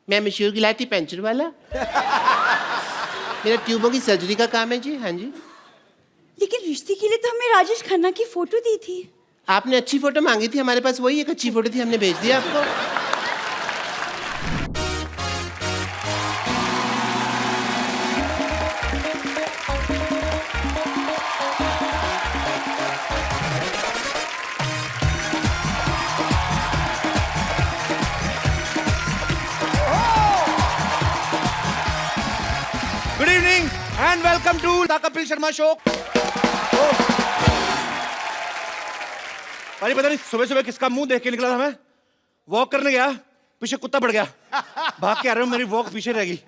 मैं मशहूर गिलाटी पेंचर वाला। मेरा ट्यूबों की सर्जरी का काम है जी। हाँ जी। लेकिन रिश्ते के लिए तो हमें राजेश खन्ना की फोटो दी थी। आपने अच्छी फोटो मांगी थी, हमारे पास वही एक अच्छी फोटो थी, हमने भेज दिया आपको। Good evening and welcome to the Kapil Sharma show. अरे पता नहीं सुबह सुबह किसका मुंह देख के निकला था। मैं वॉक करने गया, पीछे कुत्ता पड़ गया, भाग के आ रहा हूं, मेरी वॉक पीछे रह गई।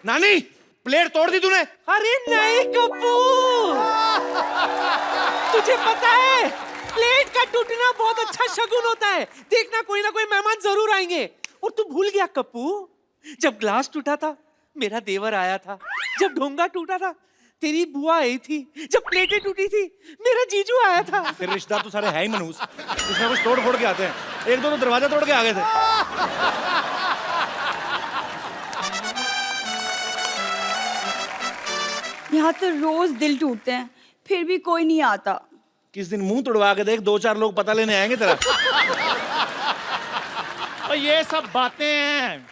नानी प्लेट तोड़ दी तूने? अरे नहीं कपूर, तुझे पता है प्लेट का टूटना बहुत अच्छा शगुन होता है। देखना कोई ना कोई मेहमान जरूर आएंगे। और तू भूल गया कप्पू, जब ग्लास टूटा था मेरा देवर आया था, जब ढोंगा टूटा था तेरी बुआ आई थी, जब प्लेटें टूटी थी मेरा जीजू आया था। तेरे रिश्तेदार तो सारे है ही मनहूस, कुछ ना कुछ तोड़ फोड़ के आते हैं। एक दो तो दरवाजा तोड़ के आ गए थे। यहाँ तो रोज दिल टूटते हैं, फिर भी कोई नहीं आता। किस दिन मुंह तोड़वा के देख, दो चार लोग पता लेने आएंगे तेरा। और ये सब बातें हैं।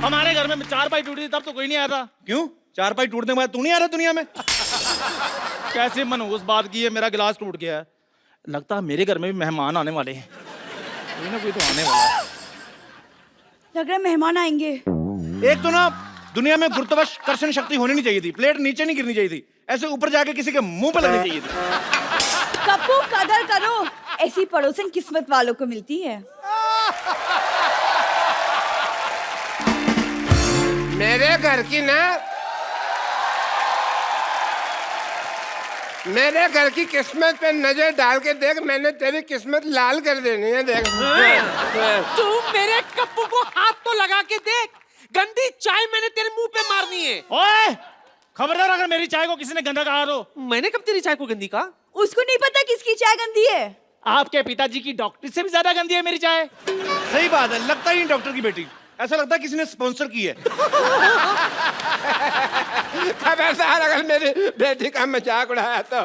हमारे घर में चारपाई टूटी थी तब तो कोई नहीं आया था। क्यों? चारपाई टूटने के बाद तू नहीं आ रहा दुनिया में? कैसे मनहूस बात की है, मेरा गिलास टूट गया है। लगता है मेरे घर में भी मेहमान आने वाले हैं, कोई ना कोई तो आने वाला है। लग रहा है मेहमान आएंगे। एक तो ना दुनिया में गुरुत्वाकर्षण शक्ति होनी नहीं चाहिए थी, प्लेट नीचे नहीं गिरनी चाहिए थी, ऐसे ऊपर जाके किसी के मुंह पे लगनी चाहिए थी। कप्पू कदर करो, ऐसी पड़ोसन किस्मत वालों को मिलती है। मेरे घर की ना, मेरे घर की किस्मत पे नजर डाल के देख, मैंने तेरी किस्मत लाल कर देनी है। देख तू मेरे कप्पू को हाथ तो लगा के देख, गंदी चाय मैंने तेरे मुंह पे मारनी है। ओए खबरदार, अगर मेरी चाय को किसी ने गंदा कहा तो। मैंने कब तेरी चाय को गंदी कहा? उसको नहीं पता किसकी चाय गंदी है। आपके पिताजी की डॉक्टर से भी ज्यादा गंदी है मेरी चाय। सही बात है, लगता ही नहीं डॉक्टर की बेटी, ऐसा लगता है किसी ने स्पॉन्सर की है। खबरदार अगर मेरी बेटी का मजाक उड़ाया तो।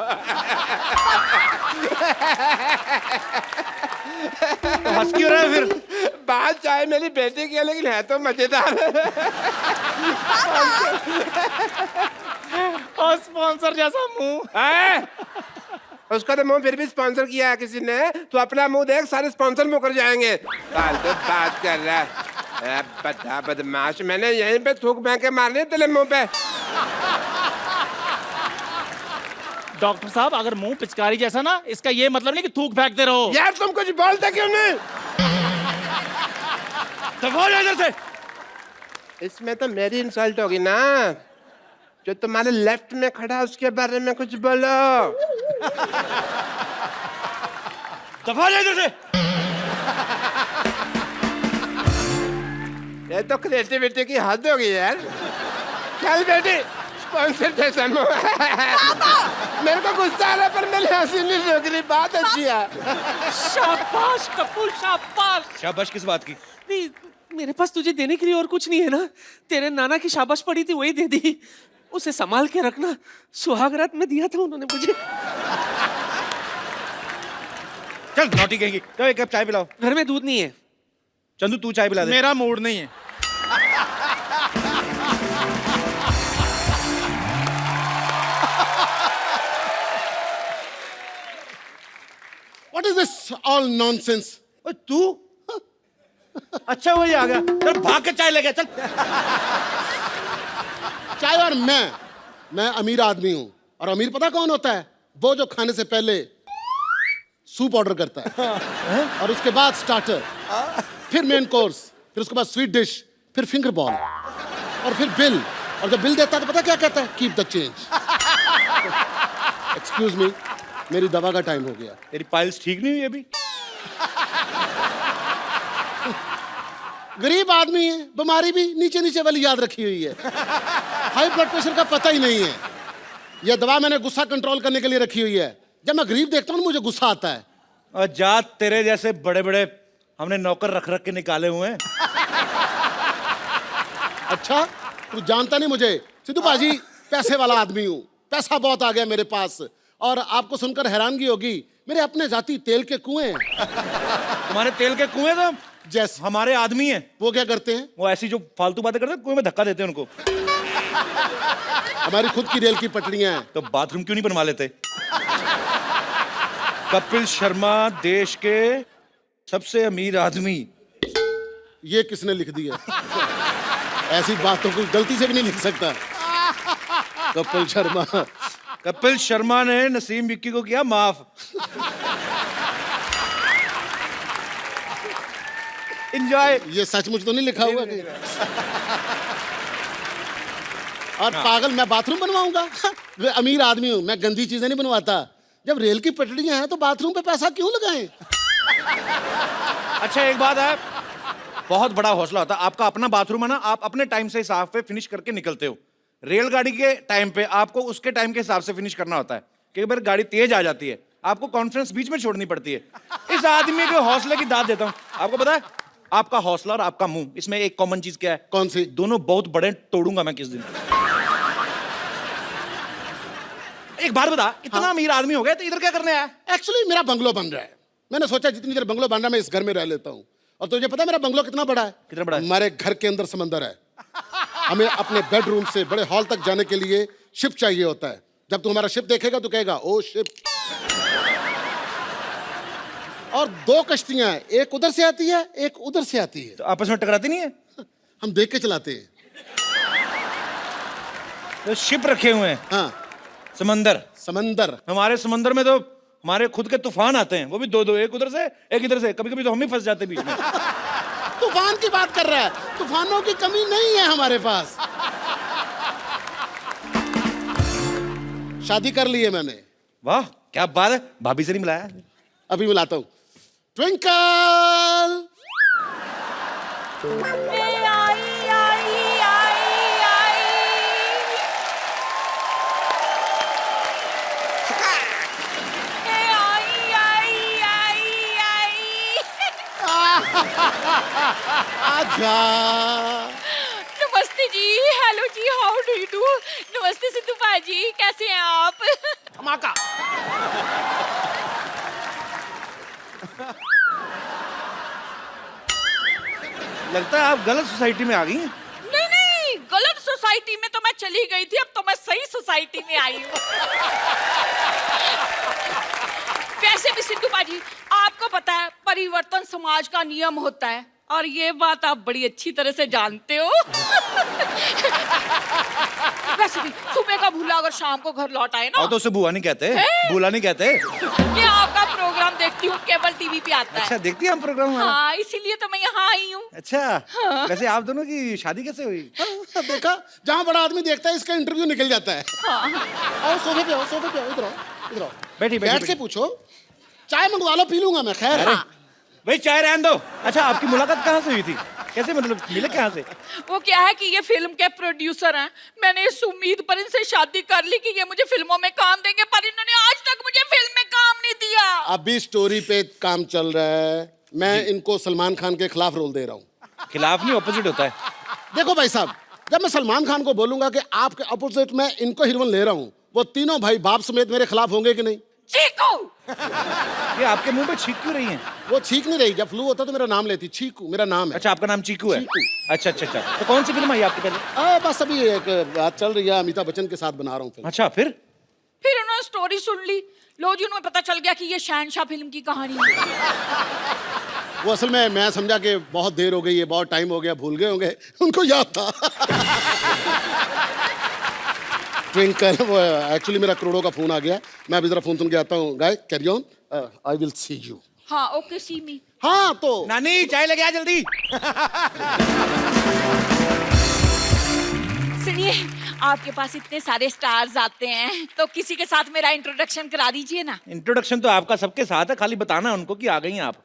हंस क्यों रहा है फिर? बात चाहे मेरी बेटी की है, लेकिन है तो मजेदार। और स्पॉन्सर जैसा मुंह। उसका तो मुंह फिर भी स्पॉन्सर किया है किसी ने। तो अपना मुंह देख, सारे स्पॉन्सर मुकर जाएंगे। फालतू बात कर रहा है बड़ा बदमाश। मैंने यहीं पे थूक फेंक के मारने तेरे मुंह पे। डॉक्टर साहब, अगर मुंह पिचकारी जैसा ना, इसका ये मतलब नहीं कि थूक फेंकते रहो। यार तुम कुछ बोलते क्यों नहीं? दफा हो इधर से। इसमें तो मेरी इंसल्ट होगी ना। जो तुम्हारे लेफ्ट में खड़ा है उसके बारे में कुछ बोलो। दफा हो इधर से। ये तो क्रिएटिविटी की हद होगी यार। चल बेटी, स्पॉन्सर जैसा मुंह। मेरे को गुस्सा आ रहा है पर मेरी हंसी नहीं रुक रही। बात अच्छी है। शाबाश कपूर, शाबाश। शाबाश किस बात की? नहीं, मेरे पास तुझे देने के लिए और कुछ नहीं है ना। तेरे नाना की शाबाश पड़ी थी, वही दे दी। उसे संभाल के रखना, सुहागरात में दिया था उन्होंने मुझे। चल नौटी कहेंगी, तो एक कप चाय पिलाओ। घर में दूध नहीं है। चंदू तू चाय पिला दे। मेरा मूड नहीं है। What is this all nonsense? ओए तू? अच्छा वही आ गया, चल भाग के चाय ले गया। चल चाय और मैं अमीर आदमी हूं। और अमीर पता कौन होता है? वो जो खाने से पहले सूप ऑर्डर करता है और उसके बाद स्टार्टर, फिर मेन कोर्स, फिर उसके बाद स्वीट डिश, फिर फिंगर बॉल और फिर बिल। और जब बिल देता है तो पता क्या कहता है? Keep the change. Excuse me, मेरी दवा का टाइम हो गया। तेरी पाइल्स ठीक नहीं हुई अभी? गरीब आदमी है, बीमारी भी नीचे नीचे वाली याद रखी हुई है। हाई ब्लड प्रेशर का पता ही नहीं है। यह दवा मैंने गुस्सा कंट्रोल करने के लिए रखी हुई है। जब मैं गरीब देखता हूँ मुझे गुस्सा आता है। और जात तेरे जैसे बड़े बड़े हमने नौकर रख रख के निकाले हुए हैं। अच्छा, तू जानता नहीं मुझे। सिद्धू पाजी पैसे वाला आदमी हूँ, पैसा बहुत आ गया मेरे पास। और आपको सुनकर हैरानगी होगी, मेरे अपने जाति तेल के कुएं हैं। तुम्हारे तेल के कुएं तो जैसे हमारे आदमी हैं। वो क्या करते हैं? वो ऐसी जो फालतू बातें करते हैं, कुएं में धक्का देते हैं उनको। हमारी खुद की रेल की पटरियां हैं। तो बाथरूम क्यों नहीं बनवा लेते? कपिल शर्मा देश के सबसे अमीर आदमी। ये किसने लिख दिया? ऐसी बात तो कोई गलती से भी नहीं लिख सकता। कपिल शर्मा। कपिल शर्मा ने नसीम विक्की को किया माफ। एंजॉय। ये सचमुच तो नहीं लिखा हुआ कि? और पागल, मैं बाथरूम बनवाऊंगा? मैं अमीर आदमी हूं, मैं गंदी चीजें नहीं बनवाता। जब रेल की पटरियां हैं तो बाथरूम पे पैसा क्यों लगाएं? अच्छा एक बात है, बहुत बड़ा हौसला होता है। आपका अपना बाथरूम है ना, आप अपने टाइम से हिसाब पे फिनिश करके निकलते हो। रेलगाड़ी के टाइम पे आपको उसके टाइम के हिसाब से फिनिश करना होता है, क्योंकि अगर गाड़ी तेज आ जाती है आपको कॉन्फ्रेंस बीच में छोड़नी पड़ती है। इस आदमी के हौसले की दाद देता हूं। आपको पता है, आपका हौसला और आपका मुंह, इसमें एक कॉमन चीज क्या है? कौन सी? दोनों बहुत बड़े, तोड़ूंगा मैं किस दिन। एक बात बता, इतना अमीर आदमी हो गया तो इधर क्या करने आया? एक्चुअली मेरा बंगलो बन रहा है। मैंने सोचा जितनी देर बंगलो बन रहा है मैं इस घर में रह लेता हूँ। और तुझे पता है मेरा बंगलो कितना बड़ा है? कितना बड़ा है? हमारे घर के अंदर समंदर है। हमें अपने बेडरूम से बड़े हॉल तक जाने के लिए शिप चाहिए होता है। जब तू हमारा शिप देखेगा तो कहेगा ओ शिप। और 2 कश्तियां हैं, एक उधर से आती है, एक उधर से आती है। तो आपस में टकराती नहीं है? हम देख के चलाते हैं। तो शिप रखे हुए हैं। हाँ, समंदर। समंदर। हमारे समंदर में तो हमारे खुद के तूफान आते हैं, वो भी 2-2, एक उधर से एक इधर से। कभी कभी तो हम ही फंस जाते हैं बीच में। तूफान की बात कर रहा है? तूफानों की कमी नहीं है हमारे पास। शादी कर ली है मैंने। वाह क्या बात है। भाभी से नहीं मिलाया? अभी मिलाता हूं। ट्विंकल। आजा। नमस्ते जी, हेलो जी, हाउ डू यू डू? नमस्ते सिद्धू पाजी, कैसे हैं आप? धमाका। लगता है आप गलत सोसाइटी में आ गई हैं। नहीं नहीं, गलत सोसाइटी में तो मैं चली गई थी, अब तो मैं सही सोसाइटी में आई हूँ। वैसे भी सिद्धू पाजी, आपको पता है परिवर्तन समाज का नियम होता है, और ये बात आप बड़ी अच्छी तरह से जानते हो। वैसे भी सुबह का भूला अगर शाम को घर लौट आए ना। और तो उसे बुआ नहीं कहते, भूला नहीं कहते। ये आपका प्रोग्राम देखती हूँ, केबल टीवी पे आता है। अच्छा देखती है हम प्रोग्राम हमारा? हाँ, इसीलिए तो मैं यहाँ आई हूँ। अच्छा वैसे आप दोनों की शादी कैसे हुई? देखा, जहां बड़ा आदमी देखता है इसका इंटरव्यू निकल जाता है। और सोफे पे आओ, सोफे पे आओ, इधर आओ, इधर आओ। बैठी बैठ के पूछो। चाय मंगवा लो, पी लूंगा मैं। खैर भाई चाय रहने दो। अच्छा आपकी मुलाकात कहाँ से हुई थी? कैसे, मतलब मिले कहाँ से? वो क्या है कि ये फिल्म के प्रोड्यूसर हैं। मैंने इस उम्मीद पर इनसे शादी कर ली कि ये मुझे फिल्मों में काम देंगे, पर इन्होंने आज तक मुझे फिल्म में काम नहीं दिया। अभी स्टोरी पे काम चल रहा है। मैं इनको सलमान खान के खिलाफ रोल दे रहा हूँ। खिलाफ नहीं, ऑपोजिट होता है। देखो भाई साहब, जब मैं सलमान खान को बोलूंगा कि आपके अपोजिट में इनको हीरोइन ले रहा हूँ, वो तीनों भाई बाप समेत मेरे खिलाफ होंगे कि नहीं? चीकू। ये आपके मुंह पे छींक क्यों रही है? वो छींक नहीं रही। जब फ्लू होता तो मेरा नाम लेती। चीकू मेरा नाम है। अच्छा आपका नाम चीकू है? चीकू। अच्छा अच्छा अच्छा। तो कौन सी फिल्म आई आपकी पहले? बस अभी एक बात चल रही है, अमिताभ बच्चन के साथ बना रहा हूँ फिल्म। अच्छा फिर उन्होंने स्टोरी सुन ली, लो जी, उन्हें पता चल गया कि ये शहनशाह फिल्म की कहानी है। वो असल में मैं समझा कि बहुत देर हो गई है, बहुत टाइम हो गया, भूल गए होंगे, उनको याद था। ट्विंकल, वो एक्चुअली मेरा करोड़ों का फोन आ गया। मैं अभी जरा फोन सुन के आता हूँ। Guy carry on, I will see you. हाँ ओके, सी मी। हाँ तो नानी चाय लेके आ जल्दी। सुनिए, आपके पास इतने सारे स्टार्स आते हैं, तो किसी के साथ मेरा इंट्रोडक्शन करा दीजिए ना। इंट्रोडक्शन तो आपका सबके साथ है, खाली बताना उनको कि आ गई हैं आप।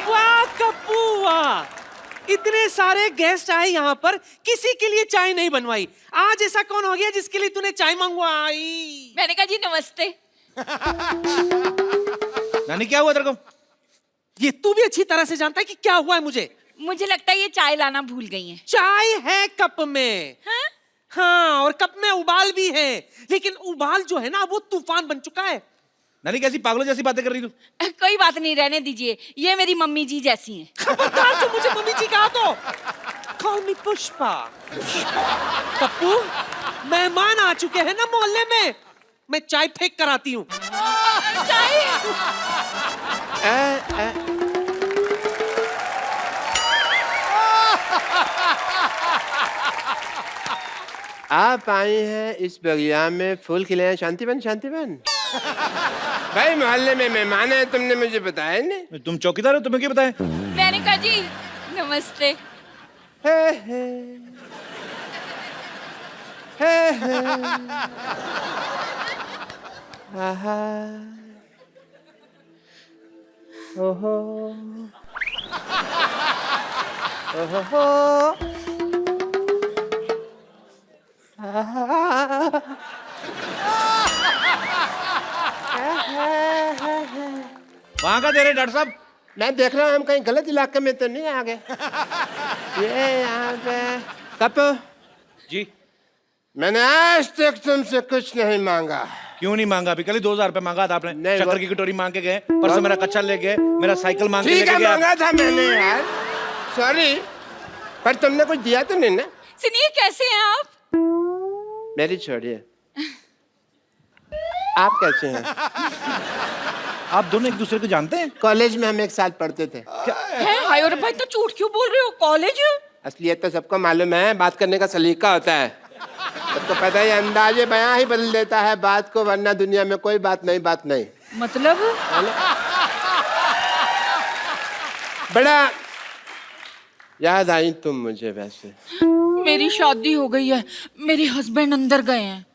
वाह कप्पू वाह, इतने सारे गेस्ट आए यहाँ पर, किसी के लिए चाय नहीं बनवाई। आज ऐसा कौन हो गया जिसके लिए तूने चाय मंगवाई? मैंने कहा जी नमस्ते। नानी क्या हुआ तेरे को? ये तू भी अच्छी तरह से जानता है कि क्या हुआ है मुझे। मुझे लगता है ये चाय लाना भूल गई हैं। चाय है कप में। हाँ? हाँ, और कप में उबाल भी है, लेकिन उबाल जो है ना वो तूफान बन चुका है। नानी कैसी पागलों जैसी बातें कर रही तू? कोई बात नहीं, रहने दीजिए, ये मेरी मम्मी जी जैसी हैं। खबरदार जो मुझे मम्मी जी कहा तो। कॉल मी पुष्पा। कप्पू, मेहमान आ चुके हैं ना मोहल्ले में, मैं चाय फेंक कर आती हूँ। चाय? आप आई हैं इस बगिया में फूल खिले हैं, शांतिवन शांतिवन। भाई मोहल्ले में मेहमान है, तुमने मुझे बताया नहीं। तुम चौकीदार हो, तुम्हें क्या बताए? मेनका जी नमस्ते। हे हे हे हे आहा ओहो ओहो वहां का दे रहे डॉक्टर साहब? मैं देख रहा हूँ हम कहीं गलत इलाके में तो नहीं आ गए। ये यहाँ पे कप, जी मैंने आज तक तुमसे कुछ नहीं मांगा। क्यों नहीं मांगा? अभी कल ही 2000 रुपए मांगा था आपने। नहीं, शक्कर वो- की कटोरी मांग के गए, परसों मेरा कच्चा ले गए, मेरा साइकिल मांग के ठीक लेके है, गया। मांगा था मैंने यार, सॉरी, पर तुमने कुछ दिया तो नहीं ना। सुनिए, कैसे हैं आप? मेरी छोड़िए, आप कैसे हैं? आप दोनों एक दूसरे को जानते हैं? कॉलेज में हम एक साथ पढ़ते थे। हैं? हाय और भाई, तो झूठ क्यों बोल रहे हो? कॉलेज? असलियत तो सबको मालूम है, बात करने का सलीका होता है। सबको पता है, अंदाजे बयां ही बदल देता है बात को, वरना दुनिया में कोई बात नहीं। मतलब? बड़ा याद आई तुम मुझे। वैसे मेरी शादी हो गई है, मेरे हस्बैंड अंदर गए हैं।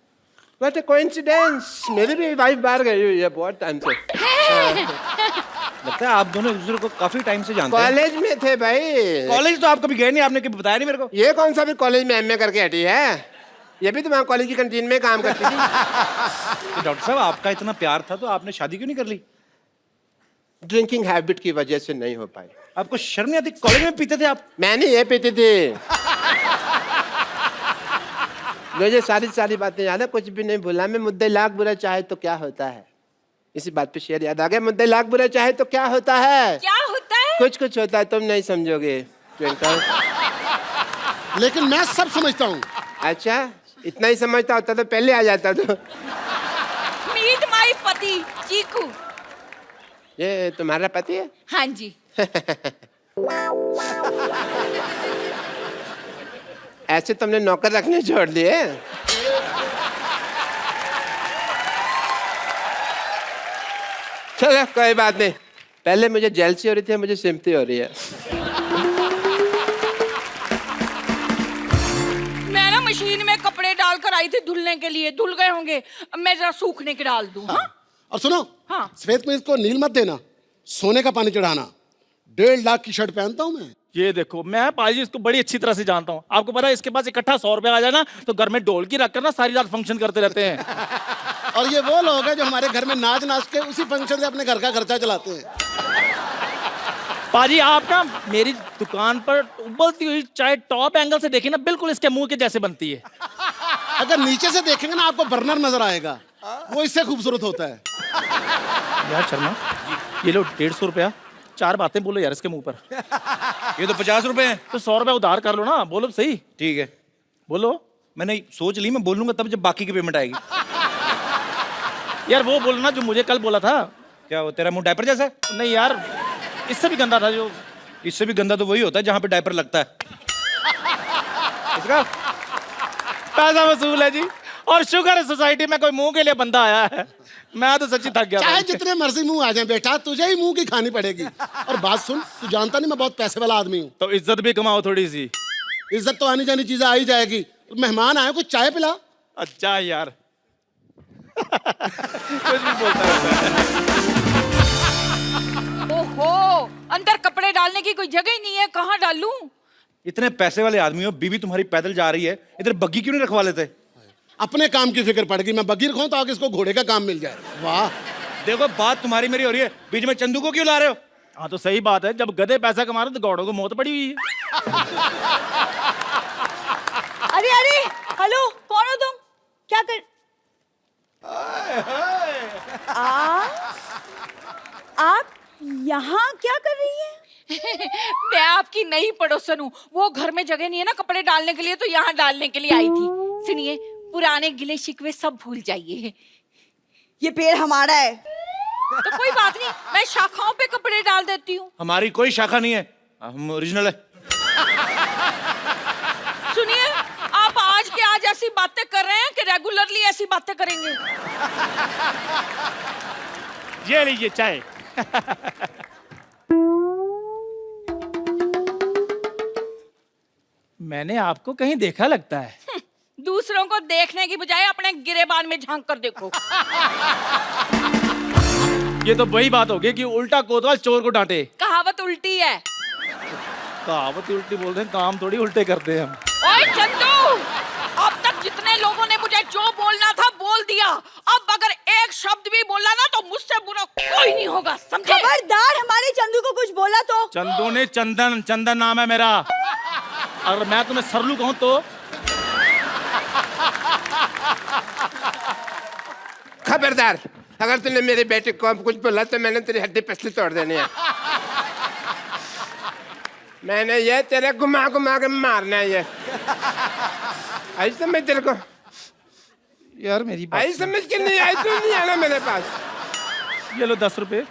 व्हाट अ कोइंसिडेंस, मेरी भी वाइफ बाहर गई हुई है बहुत टाइम से। लगता है आप दोनों एक दूसरे को काफी टाइम से जानते हैं। कॉलेज में थे भाई। कॉलेज तो आप कभी गए नहीं, आपने कभी बताया नहीं मेरे को। ये कौन सा भी कॉलेज में एमए करके हटी है? ये भी तो वहाँ कॉलेज की कैंटीन में काम करती थी। तो डॉक्टर साहब, आपका इतना प्यार था तो आपने शादी क्यों नहीं कर ली? ड्रिंकिंग हैबिट की वजह से नहीं हो पाई। आपको शर्म नहीं आती? कॉलेज में पीते थे आप? मैंने ये पीती थी। मुझे सारी बातें याद है, कुछ भी नहीं भूला मैं। मुद्दे लाख बुरा चाहे तो क्या होता है, इसी बात पे शेर याद आ गया। मुद्दे लाख बुरा चाहे तो क्या होता है? क्या होता है? कुछ होता है, तुम नहीं समझोगे ट्विंकल। लेकिन मैं सब समझता हूँ। अच्छा, इतना ही समझता होता तो पहले आ जाता। तो मीट माई पति चीकू। ये तुम्हारा पति है? हाँ जी। ऐसे तुमने नौकर रखने छोड़ दिए? चलो कोई बात नहीं, पहले मुझे जेलसी हो रही थी, मुझे सिम्पथी हो रही है। मैं ना मशीन में कपड़े डालकर आई थी धुलने के लिए, धुल गए होंगे, अब मैं जरा सूखने के डाल दूं। हाँ? और सुनो, हाँ। सफेद में इसको नील मत देना, सोने का पानी चढ़ाना। 1.5 लाख की शर्ट पहनता हूँ मैं। ये देखो, मैं पाजी इसको बड़ी अच्छी तरह से जानता हूँ। आपको पता है, इसके पास इकट्ठा 100 रुपया आ जाए ना तो घर में ढोलकी रखकर ना सारी रात फंक्शन करते रहते हैं। और ये वो लोग हैं जो हमारे घर में नाच के उसी फंक्शन से अपने घर का खर्चा चलाते हैं। पाजी, आप ना मेरी दुकान पर उबलती हुई चाय टॉप एंगल से देखें ना, बिल्कुल इसके मुंह के जैसे बनती है। अगर नीचे से देखेंगे ना, आपको बर्नर नजर आएगा, वो इससे खूबसूरत होता है। यार शर्मा, ये लो 150 रुपया, 4 बातें बोलो यार इसके मुंह पर। ये तो 50 रुपए हैं। तो 100 रुपया उधार कर लो ना, बोलो सही। ठीक है, बोलो। मैंने सोच ली, मैं बोलूंगा तब जब बाकी की पेमेंट आएगी। यार वो बोलना जो मुझे कल बोला था। क्या वो तेरा मुंह डायपर जैसा है? नहीं यार, इससे भी गंदा था जो। इससे भी गंदा तो वही होता है जहां पे डायपर लगता है। इसका पैसा वसूल है जी, और शुगर है सोसाइटी में कोई मुंह के लिए बंदा आया है। मैं तो सच्ची थक गया चाहे था। जितने मर्जी मुंह आ जाए बेटा, तुझे ही मुंह की खानी पड़ेगी। और बात सुन, तू जानता नहीं मैं बहुत पैसे वाला आदमी हूँ। तो इज्जत भी कमाओ थोड़ी सी। इज्जत तो आनी जानी चीजें आ ही जाएगी। मेहमान आए, कुछ चाय पिला। अच्छा यार। कुछ भी बोलता रहता है। ओहो, अंदर कपड़े डालने की कोई जगह ही नहीं है, कहाँ डालूं? इतने पैसे वाले आदमी हो, बीवी तुम्हारी पैदल जा रही है, इधर बग्गी क्यों नहीं रखवा लेते? अपने काम की फिक्र पड़ गई, मैं बगीर खाऊं तो आगे इसको घोड़े का काम मिल जाए। वाह, देखो बात तुम्हारी मेरी हो रही है, बीच में चंदू को क्यों ला रहे हो? हाँ तो सही बात है, जब गधे पैसा कमा रहे तो गौड़ों को मौत पड़ी हुई है। अरे अरे हेलो, कौन हो तुम? क्या कर आप यहाँ क्या कर रही हैं? मैं आपकी नई पड़ोसन हूँ। वो घर में जगह नहीं है ना कपड़े डालने के लिए, तो यहाँ डालने के लिए आई थी। सुनिए, पुराने गिले शिकवे सब भूल जाइए। ये पेड़ हमारा है। तो कोई बात नहीं, मैं शाखाओं पे कपड़े डाल देती हूँ। हमारी कोई शाखा नहीं है, हम ओरिजिनल है। सुनिए, आप आज के आज ऐसी बातें कर रहे हैं कि रेगुलरली ऐसी बातें करेंगे। ये लीजिए चाय। मैंने आपको कहीं देखा लगता है। दूसरों को देखने की बजाय अपने गिरेबान में झांक कर देखो। ये तो वही बात हो गई कि उल्टा कोतवाल चोर को डांटे। कहावत उल्टी है। कहावत उल्टी बोल रहे हैं, काम थोड़ी उल्टे करते हैं हम। ओए चंदू, अब तक जितने लोगों ने मुझे जो बोलना था बोल दिया। अब अगर एक शब्द भी बोला ना तो मुझसे बुरा कोई नहीं होगा, समझे? खबरदार, हमारे चंदू को कुछ बोला तो। चंदू ने चंदन नाम है मेरा। अगर मैं तुम्हें सरलू कहूं तो खबरदार, अगर तूने मेरे बेटे को कुछ बोला तो मैंने तेरी हड्डी पसली तोड़ देनी है। मैंने ये तेरे घुमा घुमा के मारना है। ये आई समझ तेरे को? यार मेरी बात आई समझ के नहीं आई, तू नहीं आना मेरे पास। ये लो 10 रुपए।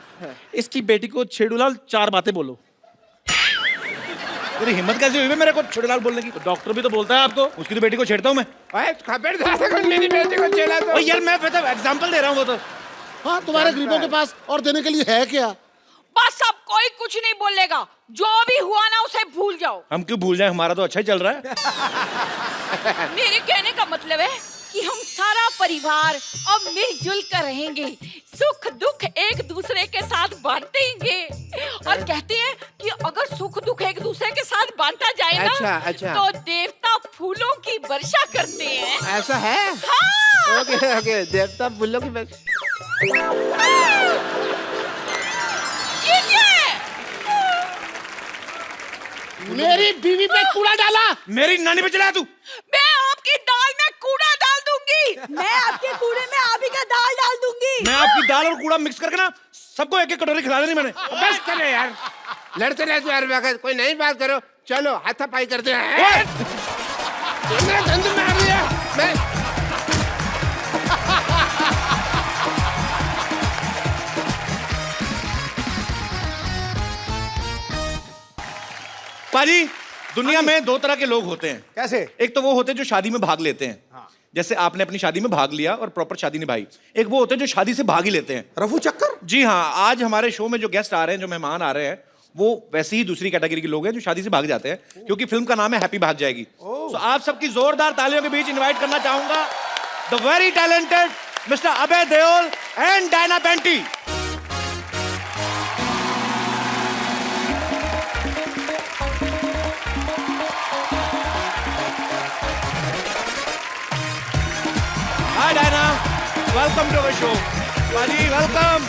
इसकी बेटी को छेड़ूलाल 4 बातें बोलो। तेरी हिम्मत कैसे हुई बे मेरे को छेड़ूलाल बोलने की? तो डॉक्टर भी तो बोलता है आपको। उसकी तो बेटी को छेड़ता हूँ मैं। ओए खबरदार, अगर मेरी बेटी को छेड़ा तो। ओ यार मैं मतलब एग्जांपल दे रहा हूँ वो तो। हाँ, तुम्हारे गरीबों के पास और देने के लिए है क्या? बस अब कोई कुछ नहीं बोलेगा। जो भी हुआ ना उसे भूल जाओ। हम क्यों भूल जाए, हमारा तो अच्छा ही चल रहा है। मेरे कहने का मतलब है कि हम सारा परिवार अब मिलजुल कर रहेंगे, सुख दुख एक दूसरे के साथ बांटेंगे। और कहते हैं कि अगर सुख दुख एक दूसरे के साथ बांटा जाए ना, अच्छा। तो देवता फूलों की वर्षा करते हैं। ऐसा है? हाँ। ओके ओके, देवता फूलों की बस। ये क्या है? मेरी बीवी पे कूड़ा डाला। मेरी नानी पे चलाया तू। मैं आपकी दाल में कूड़ा डाल दूंगी। मैं आपके कूड़े में आप ही का दाल डाल दूंगी। मैं आपकी दाल और कूड़ा मिक्स करके ना सबको एक एक कटोरी खिला देनी मैंने। बस करे यार, लड़ते रहते यार। वक्त कोई नई बात करो, चलो हाथापाई करते हैं। मेरा धंध मार दिया मैं। पाजी, दुनिया में 2 तरह के लोग होते हैं। कैसे? एक तो वो होते हैं जो शादी में भाग लेते हैं, जैसे आपने अपनी शादी में भाग लिया और प्रॉपर शादी निभाई। एक वो होते हैं जो शादी से भाग ही लेते हैं। रफू चक्कर। जी हाँ, आज हमारे शो में जो गेस्ट आ रहे हैं, जो मेहमान आ रहे हैं, वो वैसे ही दूसरी कैटेगरी के लोग हैं जो शादी से भाग जाते हैं, क्योंकि फिल्म का नाम है हैप्पी भाग जाएगी। तो आप सबकी जोरदार तालियों के बीच इनवाइट करना चाहूंगा the very talented mister Abhay Deol and Diana Penty. Hi Diana, welcome to our show. पाजी वेलकम।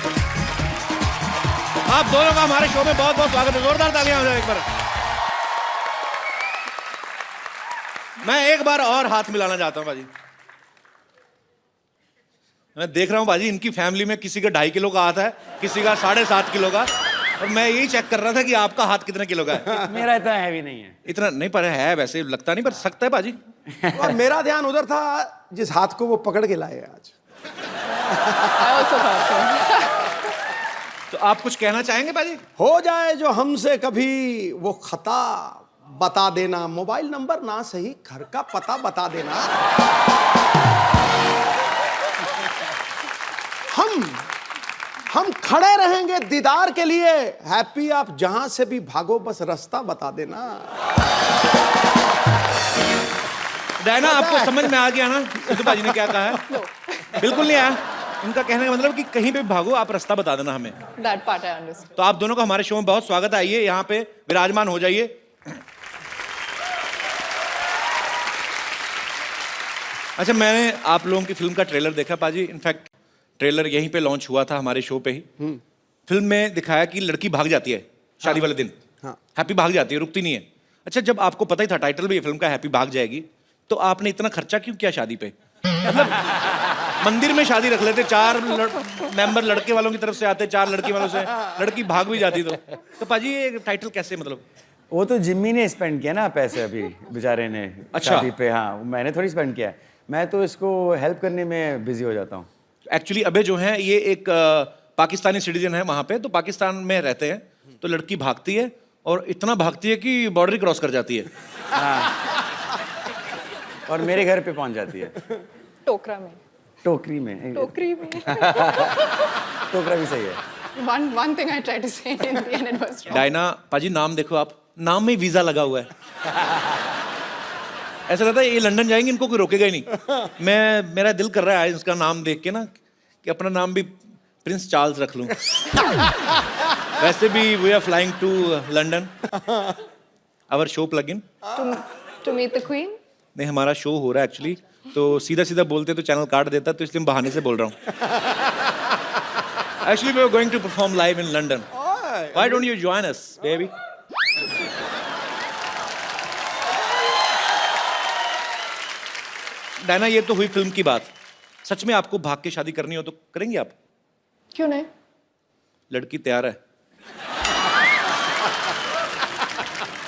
आप दोनों का हमारे शो में बहुत बहुत स्वागत है। जोरदार तालियां हो जाए एक बार। मैं एक बार और हाथ मिलाना चाहता हूं बाजी। मैं देख रहा हूं बाजी, इनकी फैमिली में किसी का 2.5 किलो का हाथ है, किसी का 7.5 किलो का, और मैं यही चेक कर रहा था कि आपका हाथ कितने किलो का है। मेरा इतना हैवी नहीं है। इतना नहीं, पर है वैसे, लगता नहीं, पर सकता है बाजी। और मेरा ध्यान उधर था जिस हाथ को वो पकड़ के लाए आज। तो आप कुछ कहना चाहेंगे बाजी? हो जाए जो हमसे कभी वो खता, बता देना। मोबाइल नंबर ना सही, घर का पता बता देना। हम खड़े रहेंगे दीदार के लिए। हैप्पी आप जहां से भी भागो, बस रास्ता बता देना। डायना, आपको समझ में आ गया ना सिद्धू बाजी ने क्या कहा है? बिल्कुल नहीं आया। उनका कहने का मतलब कि कहीं पे भी भागो, आप रास्ता बता देना हमें। That part I understand. तो आप दोनों का हमारे शो में बहुत स्वागत है। आइए यहाँ पे विराजमान हो जाइए। अच्छा, मैंने आप लोगों की फिल्म का ट्रेलर देखा पाजी। इनफैक्ट ट्रेलर यहीं पे लॉन्च हुआ था हमारे शो पे ही। फिल्म में दिखाया कि लड़की भाग जाती है शादी वाले दिन। हाँ। हैप्पी भाग जाती है, रुकती नहीं है। अच्छा, जब आपको पता ही था टाइटल भी ये फिल्म का हैप्पी भाग जाएगी, तो आपने इतना खर्चा क्यों किया शादी पे? मतलब मंदिर में शादी रख लेते, 4 मेंबर लड़के वालों की तरफ से आते, 4 लड़की वालों से, लड़की भाग भी जाती। तो पाजी ये टाइटल कैसे, मतलब? वो तो जिम्मी ने स्पेंड किया ना पैसे अभी बेचारे ने अच्छा। शादी पे। हाँ, मैंने थोड़ी स्पेंड किया है, मैं तो इसको हेल्प करने में बिजी हो जाता हूँ। एक्चुअली अबे जो है ये एक पाकिस्तानी सिटीजन है वहां पे, तो पाकिस्तान में रहते हैं। तो लड़की भागती है और इतना भागती है कि बॉर्डर क्रॉस कर जाती है। हाँ, और मेरे घर पे पहुंच जाती है टोकरा में टोकरी में। टोकरी में टोकरा भी सही है। one thing I tried to say in Hindi and it was wrong. Diana पाजी, नाम देखो आप, नाम में वीजा लगा हुआ है। ऐसा लगता है ये लंदन जाएंगे, इनको कोई रोकेगा ही नहीं। मेरा दिल कर रहा है इसका नाम देख के ना कि अपना नाम भी प्रिंस चार्ल्स रख लूं। वैसे भी we are flying to London, our show plug in. To meet the queen? नहीं, हमारा शो हो रहा है एक्चुअली, तो सीधा सीधा बोलते तो चैनल काट देता, तो इसलिए बहाने से बोल रहा हूँ। Actually we are going to perform live in London. Why don't you join us baby? Diana, ये तो हुई फिल्म की बात। सच में आपको भाग के शादी करनी हो तो करेंगे आप? क्यों नहीं? लड़की तैयार है।